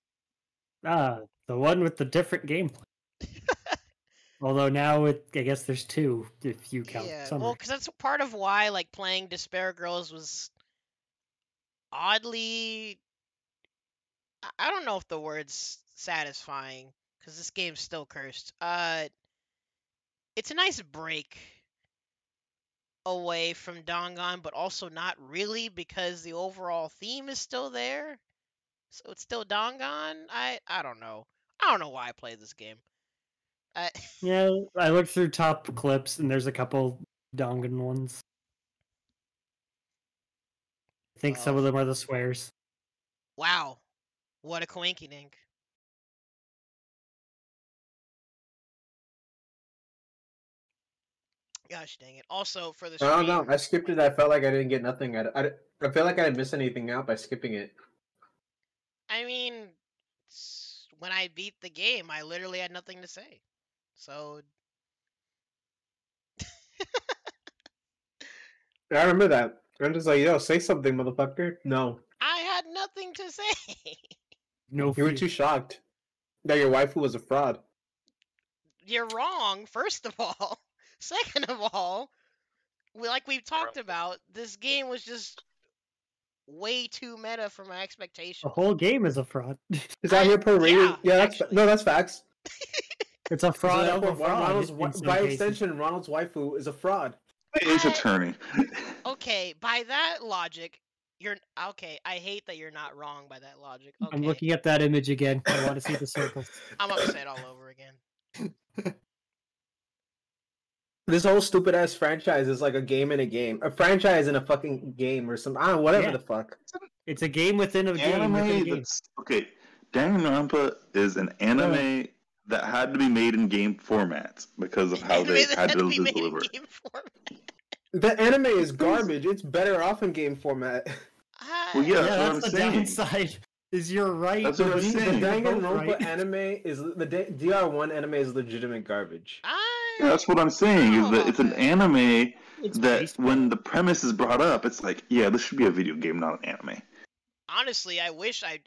Ah, the one with the different gameplay. Although now I guess there's two if you count Yeah, summer. well, because that's part of why like playing Despair Girls was oddly. I don't know if the word's satisfying because this game's still cursed. It's a nice break away from Dangan, but also not really because the overall theme is still there. So it's still Dangan. I don't know. I don't know why I played this game. I, Yeah, I looked through top clips and there's a couple Dangan ones. I think some well, of them are the swears. wow, what a coinkydink. Gosh dang it. Also for the I don't stream. know. I skipped it. I felt like I didn't get nothing. I feel like I didn't miss anything out by skipping it. I mean, when I beat the game, I literally had nothing to say. So I remember that. I'm just like, yo, say something, motherfucker. No. I had nothing to say. No You were fear. too shocked that your waifu was a fraud. You're wrong, first of all. Second of all, like we've talked about, this game was just way too meta for my expectations. The whole game is a fraud. Is out here parading? Yeah, That's actually. No, that's facts. It's a fraud So of a therefore, fraud. Ronald's, in some by cases. extension, Ronald's waifu is a fraud. Ace Attorney. Okay, by that logic, you're okay. I hate that you're not wrong by that logic. Okay, I'm looking at that image again. I want to see the circles. I'm upset all over again. This whole stupid ass franchise is like a game in a game. A franchise in a fucking game or some. I don't know, whatever Yeah. the fuck. It's a game within a game within a game. That's okay. Danganronpa is an anime that had to be made in game formats because of how they Anime that had to be made in deliver. game format. The anime is garbage. It's better off in game format. Well, yeah, Yeah, that's what I'm that's the saying. downside. Is you're right. That's what I'm The saying. Danganronpa Right. anime is the DR1 anime is legitimate garbage. Yeah, that's what I'm saying. Is that it's an anime It's that based when on- the premise is brought up, it's like, yeah, this should be a video game, not an anime. Honestly, I wish I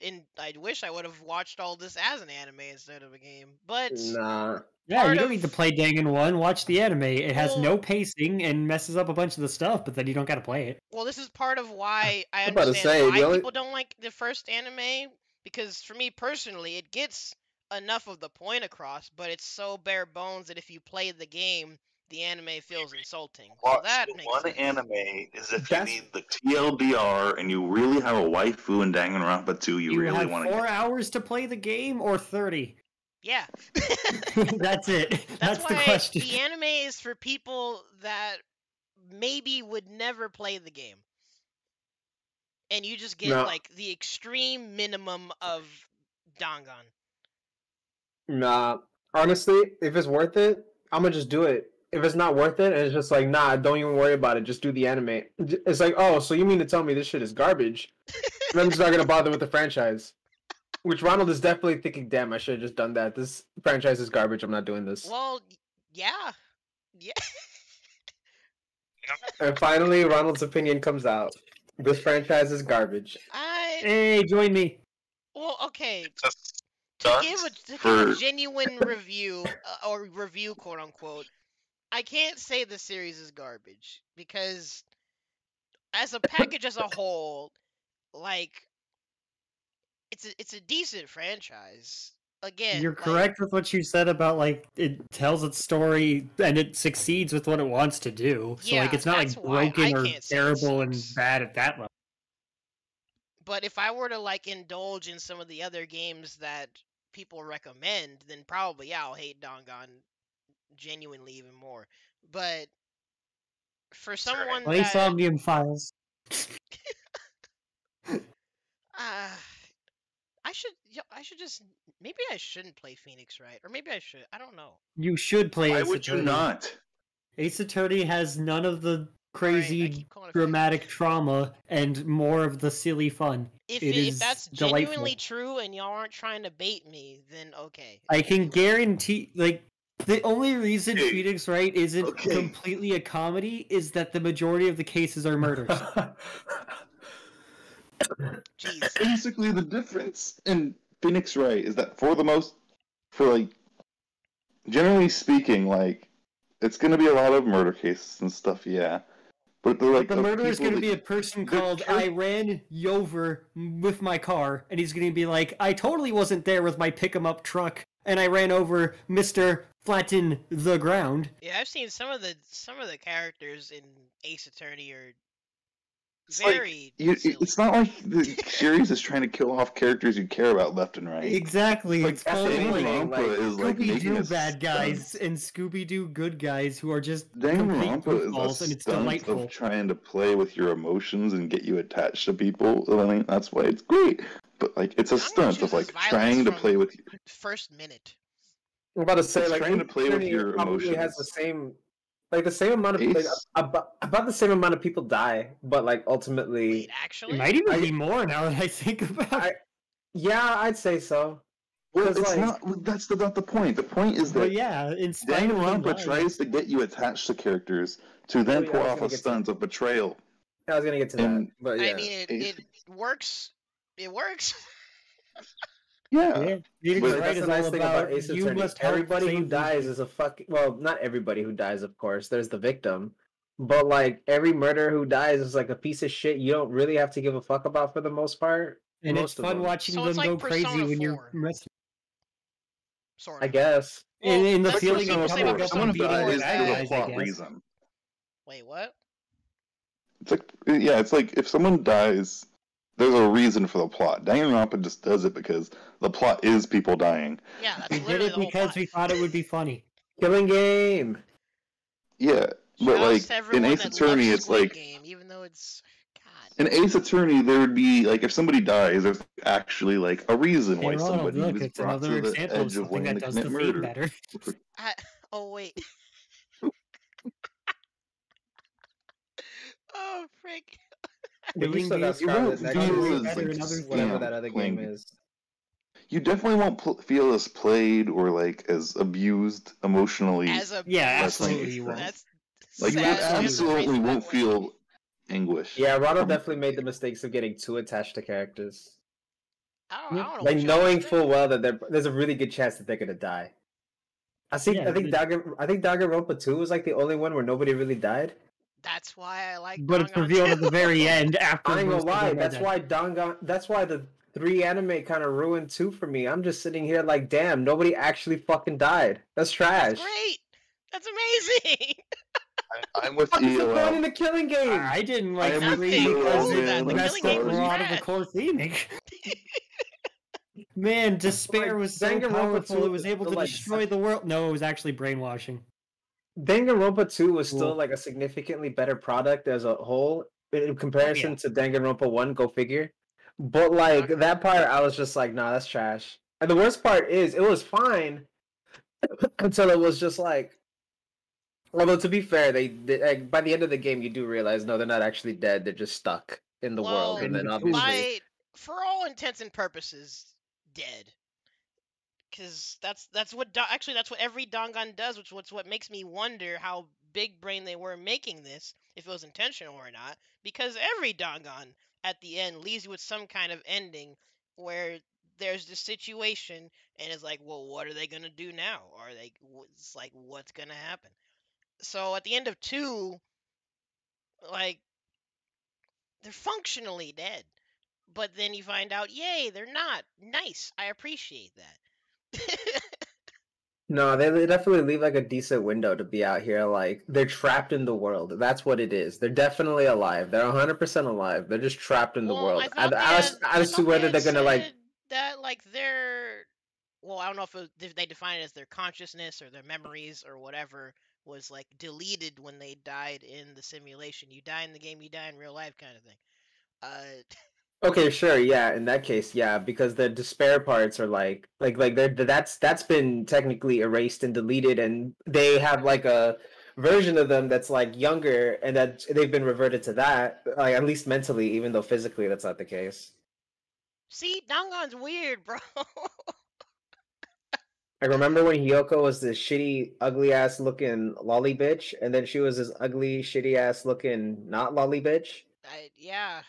would have watched all this as an anime instead of a game. But Nah. Yeah, part you don't of- need to play Dangan 1. Watch the anime. It has Well- no pacing and messes up a bunch of the stuff, but then you don't got to play it. well, this is part of why I I'm about to understand say, why the only- people don't like the first anime. Because for me personally, it gets enough of the point across, but it's so bare bones that if you play the game, the anime feels insulting. So that makes one sense. anime is if That's- you need the TLDR and you really have a waifu in Danganronpa 2, you really have want 4 hours to play the game or 30. Yeah. That's it. That's the why question. the anime is for people that maybe would never play the game. And you just get No. like the extreme minimum of Dangan. Nah. Honestly, if it's worth it, I'm gonna just do it. If it's not worth it, and it's just like, nah, don't even worry about it. Just do the anime. It's like, oh, so you mean to tell me this shit is garbage? And I'm just not gonna bother with the franchise. Which Ronald is definitely thinking, damn, I should have just done that. This franchise is garbage. I'm not doing this. Well, yeah. Yeah. And finally, Ronald's opinion comes out. This franchise is garbage. Hey, join me. Well, okay. Just To give a for- genuine review, or review, quote unquote, I can't say the series is garbage because, as a package as a whole, like, it's a decent franchise. Again, You're like, correct with what you said about like it tells its story and it succeeds with what it wants to do. So like Yeah, it's not like that's why broken I or can't say it terrible and sucks. bad at that level. But if I were to like indulge in some of the other games that people recommend, then probably yeah, I'll hate Dangan genuinely even more. But for someone Play that Somnium Files. I should just maybe I shouldn't play Phoenix Wright, or maybe I should. I don't know. You should play Why Ace would you Attorney. not? Ace Attorney has none of the I crazy keep calling it dramatic Phoenix. trauma and more of the silly fun. If It if is that's delightful. genuinely true and y'all aren't trying to bait me, then okay. I can guarantee, like, The only reason Okay. Phoenix Wright isn't Okay. completely a comedy is that the majority of the cases are murders. Jeez. Basically, the difference in Phoenix Wright is that generally speaking, like, it's gonna be a lot of murder cases and stuff, yeah. But they're like But the murderer is people going to that- be a person they're called char- I ran you over with my car, and he's going to be like, I totally wasn't there with my pick 'em up truck, and I ran over Mr. Flatten the ground. Yeah, I've seen some of the characters in Ace Attorney are It's very like, silly. it's not like the series is trying to kill off characters you care about left and right. Exactly. Like, It's that's full the of thing, like, Danganronpa is like making Scooby-Doo a bad guys stunt. and Scooby-Doo good guys who are just complete Danganronpa goofballs, is and a it's stunt delightful. of trying to play with your emotions and get you attached to people. I mean, that's why it's great. But like, it's a Dangan stunt of chooses like violence trying to from play with. first minute. I'm about to say, It's like, trying to play with Infinity your probably has emotions. the same amount of like Ace. about the same amount of people die, but like ultimately, Wait, It actually? might even I- be more now that I think about it. yeah, I'd say so. Well, 'Cause, it's like- not. That's not the point. The point is But that yeah, in spite of them Danganronpa dying. tries to get you attached to characters to then yeah, I pull was off gonna a get to- stunt of betrayal. I was gonna get to that, And- but yeah. I mean, it works. It works. Yeah. Yeah, Phoenix But Wright That's is the nice all thing about Ace you Attorney. must help Everybody who save dies these is a fucking not everybody who dies, of course. There's the victim, but like every murderer who dies is like a piece of shit. You don't really have to give a fuck about for the most part. And Most it's of fun them. watching So them it's like go crazy Persona when you're 4. messing. Sort I of. guess. In the that's feeling what of people say coming about up Persona on Someone beating four the dies is bad for that- a guys, I plot guess. reason. Wait, what? It's like, yeah, it's like if someone dies, there's a reason for the plot. Danganronpa just does it because the plot is people dying. Yeah, that's We did literally it the whole because plot. we thought it would be funny. Killing game. Yeah, but Shouts like to in everyone Ace that Attorney, loves it's Squid like Game, even though it's God. in Ace Attorney there would be like if somebody dies, there's actually like a reason Hey why Ronald, somebody look, was it's brought another to the example of edge of something wanting that to does the commit theme murder. better. Oh wait. Oh frick. But you Killing still got games You won't Scarlet Nexus, feel way as better like in other whatever scam that other playing. game is. You definitely won't feel as played or like as abused emotionally. As a Yeah, That's like absolutely you won't. That's Like you sad to phrase absolutely it that won't way. feel anguish. Yeah, Ronald from- definitely made the mistakes of getting too attached to characters. I don't know. Like what knowing y'all full well that there's a really good chance that they're gonna die. I think Yeah, Danganronpa 2 was like the only one where nobody really died. That's why I like But it's Dangan revealed at too. the very end after I ain't gonna most of lie, them are that's dead. why that's why the 3 anime kind of ruined 2 for me. I'm just sitting here like, damn, nobody actually fucking died. That's trash. That's great. That's amazing. I'm with What's the point EOL. in the killing game? I didn't like am with 3 you, because man. it I'm messed Killing up Game a was lot of the trash. core theming. Man, despair Like, was so Danganronpa powerful, 2 it was able to like destroy the world. No, it was actually brainwashing. Danganronpa 2 was still Cool. like a significantly better product as a whole in comparison yeah. to Danganronpa 1, go figure. But like Okay. that part I was just like, nah, that's trash. And the worst part is it was fine until it was just like, although to be fair, like, by the end of the game you do realize no, they're not actually dead, they're just stuck in the world. Well, And then obviously for all intents and purposes, dead. Because that's what actually that's what every Dangan does, which what makes me wonder how big brain they were making this, if it was intentional or not. Because every Dangan at the end leaves you with some kind of ending where there's this situation and it's like, well, what are they gonna do now? It's like, what's gonna happen? So at the end of 2, like, they're functionally dead. But then you find out, yay, they're not. Nice. I appreciate that. no, they definitely leave like a decent window to be out here. Like they're trapped in the world. That's what it is. They're definitely alive. They're 100% alive. They're just trapped in the Well, world. I thought As to whether they're gonna like that, like, their, well, I don't know if they define it as their consciousness or their memories or whatever was like deleted when they died in the simulation. You die in the game, you die in real life, kind of thing. Okay, sure, yeah. In that case, yeah, because the despair parts are like that's been technically erased and deleted, and they have like a version of them that's like younger, and that they've been reverted to that, like at least mentally, even though physically that's not the case. See, Dangan's weird, bro. I remember when Hiyoko was this shitty, ugly ass looking lolly bitch, and then she was this ugly, shitty ass looking not lolly bitch. Yeah.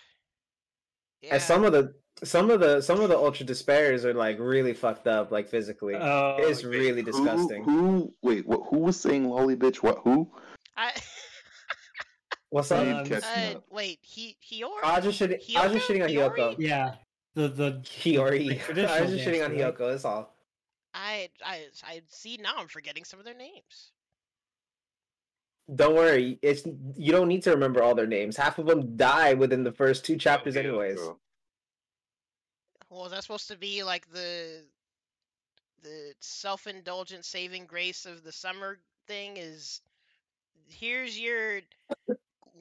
And some of the ultra despairs are like really fucked up, like physically. Oh, It's really disgusting. Who was saying lolly bitch? What? Who? What's I up? need catching up. Wait, Hiyori? I was just shitting on Hiyoko. yeah. The Hiyori. traditional I was just shitting on dancer, right? Hiyoko. That's all. I see now. I'm forgetting some of their names. Don't worry. You don't need to remember all their names. Half of them die within the first 2 chapters, anyways. Well, is that supposed to be like the self-indulgent saving grace of the summer thing? Is here's your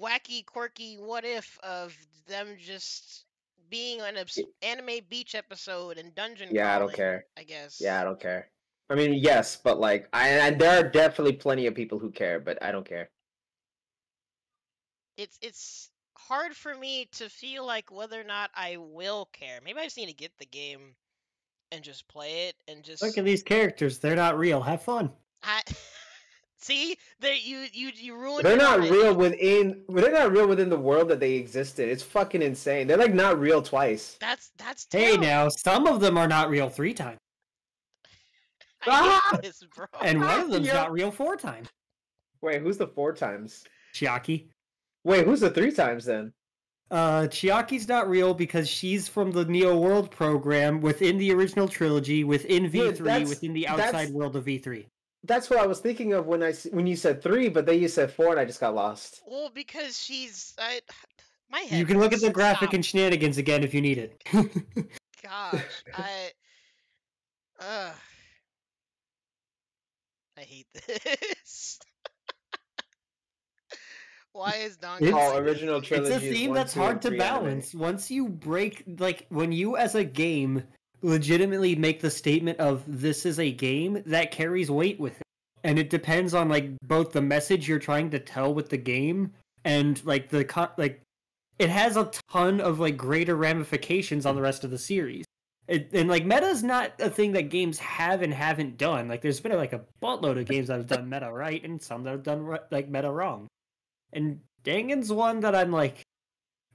wacky, quirky what if of them just being on an anime beach episode and dungeon Yeah, crawling, I don't care. I guess. Yeah, I don't care. I mean, yes, but like, and there are definitely plenty of people who care, but I don't care. It's hard for me to feel like whether or not I will care. Maybe I just need to get the game and just play it and just Look at these characters. They're not real. Have fun. See, you ruined. They're it not already. real within. They're not real within the world that they existed. It's fucking insane. They're like not real twice. That's Hey, terrible. now some of them are not real 3 times, I hate this, bro. and one of them's Yeah. not real 4 times. Wait, who's the 4 times? Chiaki. Wait, who's the 3 times then? Chiaki's not real because she's from the Neo World program within the original trilogy, within V3, within the outside world of V3. That's what I was thinking of when you said 3, but then you said 4, and I just got lost. Well, because she's my head. You can look at the hurts. graphic Stop. and shenanigans again if you need it. Gosh, I hate this. Why is Dangan? It's- Oh, original trilogy. It's a is theme 1, that's 2, hard and to 3 anime. balance. Once you break, like, when you as a game legitimately make the statement of this is a game, that carries weight with it. And it depends on, like, both the message you're trying to tell with the game and, like, it has a ton of, like, greater ramifications on the rest of the series. And, like, meta's not a thing that games have and haven't done. Like, there's been, like, a buttload of games that have done meta right and some that have done, like, meta wrong. And Dangan's one that I'm, like,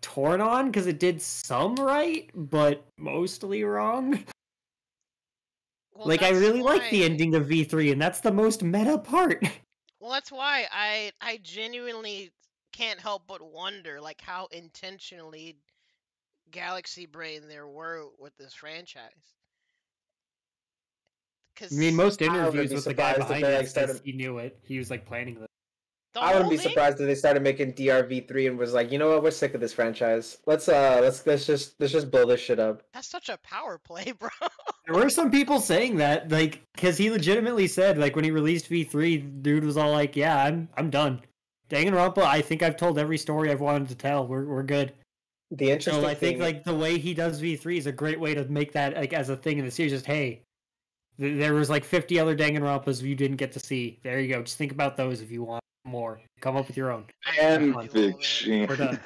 torn on because it did some right, but mostly wrong. Well, Like, I that's really like the why- ending of V3, and that's the most meta part. Well, that's why I genuinely can't help but wonder, like, how intentionally Galaxy Brain there were with this franchise. Because I mean, most I wouldn't interviews be with the guy surprised if behind they, it like, says started- he knew it. He was, like, planning this. I wouldn't be surprised if they started making DRV3 and was like, you know what, we're sick of this franchise. Let's just build this shit up. That's such a power play, bro. There were some people saying that, like, because he legitimately said, like, when he released V3, dude was all like, yeah, I'm done. Danganronpa, I think I've told every story I've wanted to tell. We're good. The interesting So I think thing, like the way he does V3 is a great way to make that like as a thing in the series. Just hey, there was like 50 other Danganronpas you didn't get to see. There you go. Just think about those if you want more. Come up with your own. Fan We're fiction. done.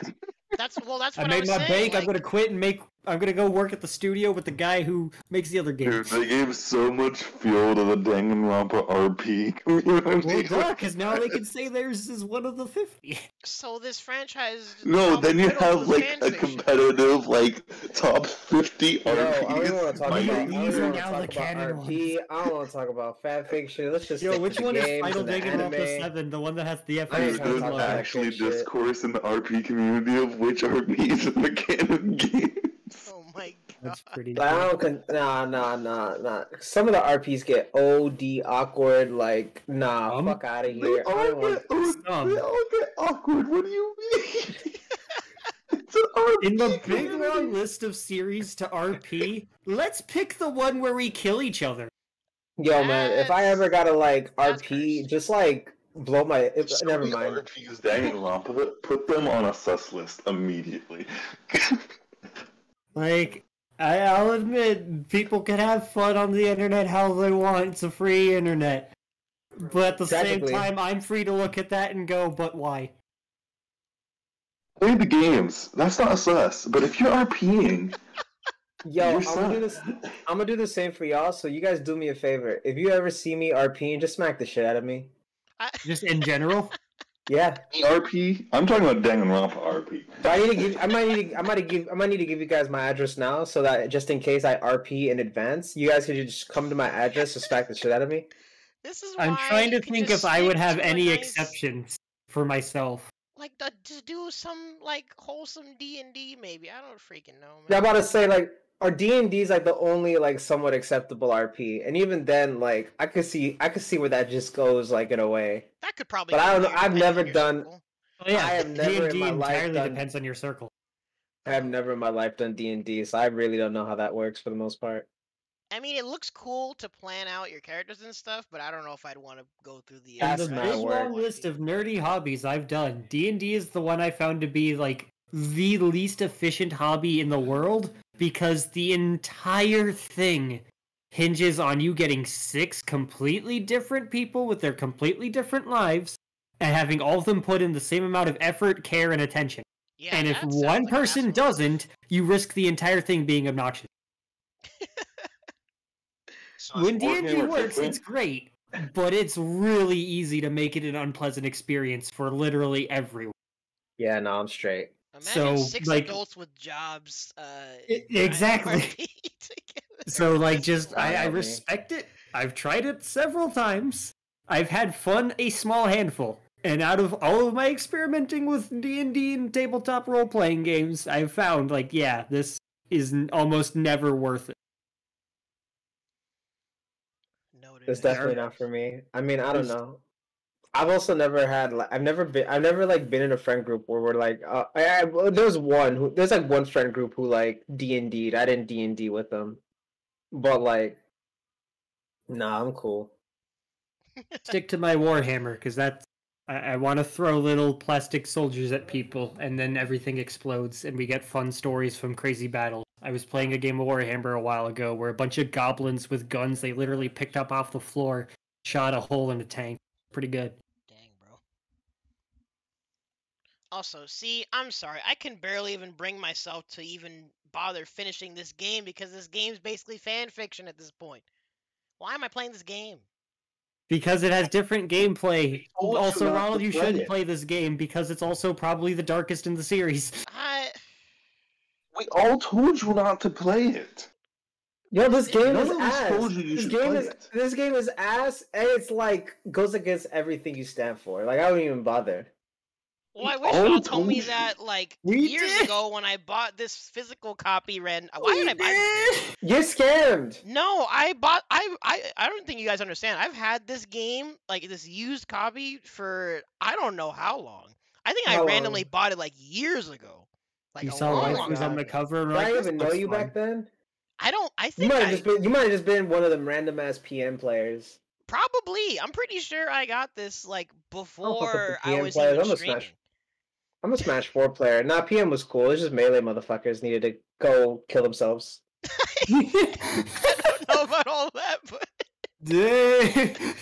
That's what I I made was my saying. bank. I'm Like, gonna quit and I'm gonna go work at the studio with the guy who makes the other Dude, games. they gave so much fuel to the Danganronpa RP community. Well, because now they can say theirs is one of the 50. so this franchise. No, probably then you riddled have with like fan a fiction. competitive like top 50 yo, I RPs. don't even want to talk Like, about. I These don't are even want to now talk the about canon RP. I don't want to talk about fan fiction. Let's just Yo, stick which to the one is games Final and the Danganronpa anime. 7? The one that has the I ain't FF trying to There's talk logo? about that actually shit. discourse in the RP community of which RPs are the canon games. Oh my god. That's pretty. But I don't. Nah. Some of the RPs get OD awkward. Like, nah, fuck out of They here. I all don't want. they all get awkward. What do you mean? It's an RP In the big community. long list of series to RP, let's pick the one where we kill each other. Yo, man, if I ever gotta like That's RP, cursed. just like blow my. So Never many mind. RPs Danganronpa that put them on a sus list immediately. Like, I'll admit, people can have fun on the internet how they want. It's a free internet. But at the same Technically. time, I'm free to look at that and go, but why? Play the games. That's not sus. But if you're RPing, Yo, Your I'm gonna do this. I'm gonna do the same for y'all. So you guys do me a favor. If you ever see me RPing, just smack the shit out of me. Just in general. Yeah. RP? I'm talking about Danganronpa RP. So I need to give. I might need to give you guys my address now, so that just in case I RP in advance, you guys could just come to my address and smack the shit out of me. This is I'm why trying to you can think just if I would stick have to a any nice, exceptions for myself. like just do some like wholesome D&D maybe. I don't freaking know, man. Yeah, I'm about to say like our D&D is like the only like somewhat acceptable RP, and even then, like I could see where that just goes like in a way. That could probably. But go I don't know. weird I've depending never on your done. circle. Oh yeah, I have never in D&D my life entirely done. depends on your circle. I have never in my life done D&D, so I really don't know how that works for the most part. I mean, it looks cool to plan out your characters and stuff, but I don't know if I'd want to go through the. In That's the mad big work. long list of nerdy hobbies I've done, D&D is the one I found to be like the least efficient hobby in the world because the entire thing hinges on you getting 6 completely different people with their completely different lives and having all of them put in the same amount of effort, care, and attention. Yeah, And if that sounds one like an person hassle. doesn't, you risk the entire thing being obnoxious. So When is D&D Warhammer works, different? it's great, but it's really easy to make it an unpleasant experience for literally everyone. Yeah, no, I'm straight. Imagine So, 6 like- adults with jobs. Exactly. Together. So, like, just Fine I with me. respect it. I've tried it several times. I've had fun a small handful. And out of all of my experimenting with D&D and tabletop role-playing games, I've found, like, yeah, this is almost never worth it. Noted. It's definitely not for me. I mean, I don't know. I've also never had like I've never like been in a friend group where we're like there's like one friend group who like D&D'd. I didn't D&D with them, but like, nah, I'm cool. Stick to my Warhammer, because that's... I want to throw little plastic soldiers at people, and then everything explodes, and we get fun stories from crazy battles. I was playing a game of Warhammer a while ago where a bunch of goblins with guns they literally picked up off the floor shot a hole in a tank. Pretty good. Dang, bro. Also, see, I'm sorry. I can barely even bring myself to even bother finishing this game because this game's basically fan fiction at this point. Why am I playing this game? Because it has different gameplay. told you Also, not Ronald, to you play shouldn't it. play this game because it's also probably the darkest in the series. We all told you not to play it. Yo, this game None is of us ass. told you This should game play is it. this game is ass, and it's like goes against everything you stand for. Like I wouldn't even bother. Well, I wish all y'all told me told you. that like We years did. ago when I bought this physical copy. Why did I buy this game? You're scammed. No, I don't think you guys understand. I've had this game, like this used copy, for I don't know how long. I think I How randomly long? bought it like years ago. Like You a saw long, life long was on time the ago. cover. And Did we're I like, even "This know looks you fun." back then? I You think might have just been one of them random ass PM players. probably. I'm pretty sure I got this like fuck with the before I PM was players. even I'm a streaming. Smash. I'm a Smash 4 player. Nah, PM was cool. It's just melee motherfuckers needed to go kill themselves. I don't know about all that, but Dang.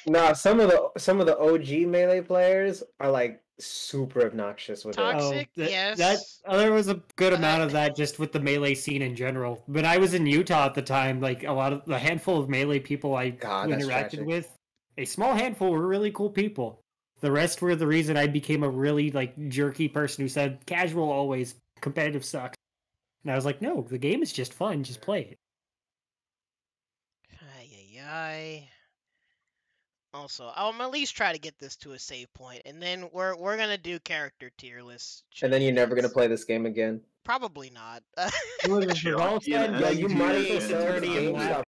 Nah, some of the OG melee players are like super obnoxious with it. Toxic, yes. There was a good amount Uh, of that just with the melee scene in general. But I was in Utah at the time. Like a handful of melee people I God, that's interacted tragic. with, a small handful were really cool people. The rest were the reason I became a really like jerky person who said casual always, competitive sucks. And I was like, no, the game is just fun. Just play it. Ay, ay, ay. Also, I'll at least try to get this to a save point, and then we're gonna do character tier lists. And then you're never gonna shenanigans. play this game again. Probably not. Well, if it all said, Yo, you might as well Ace sell the Attorney game and Lab shop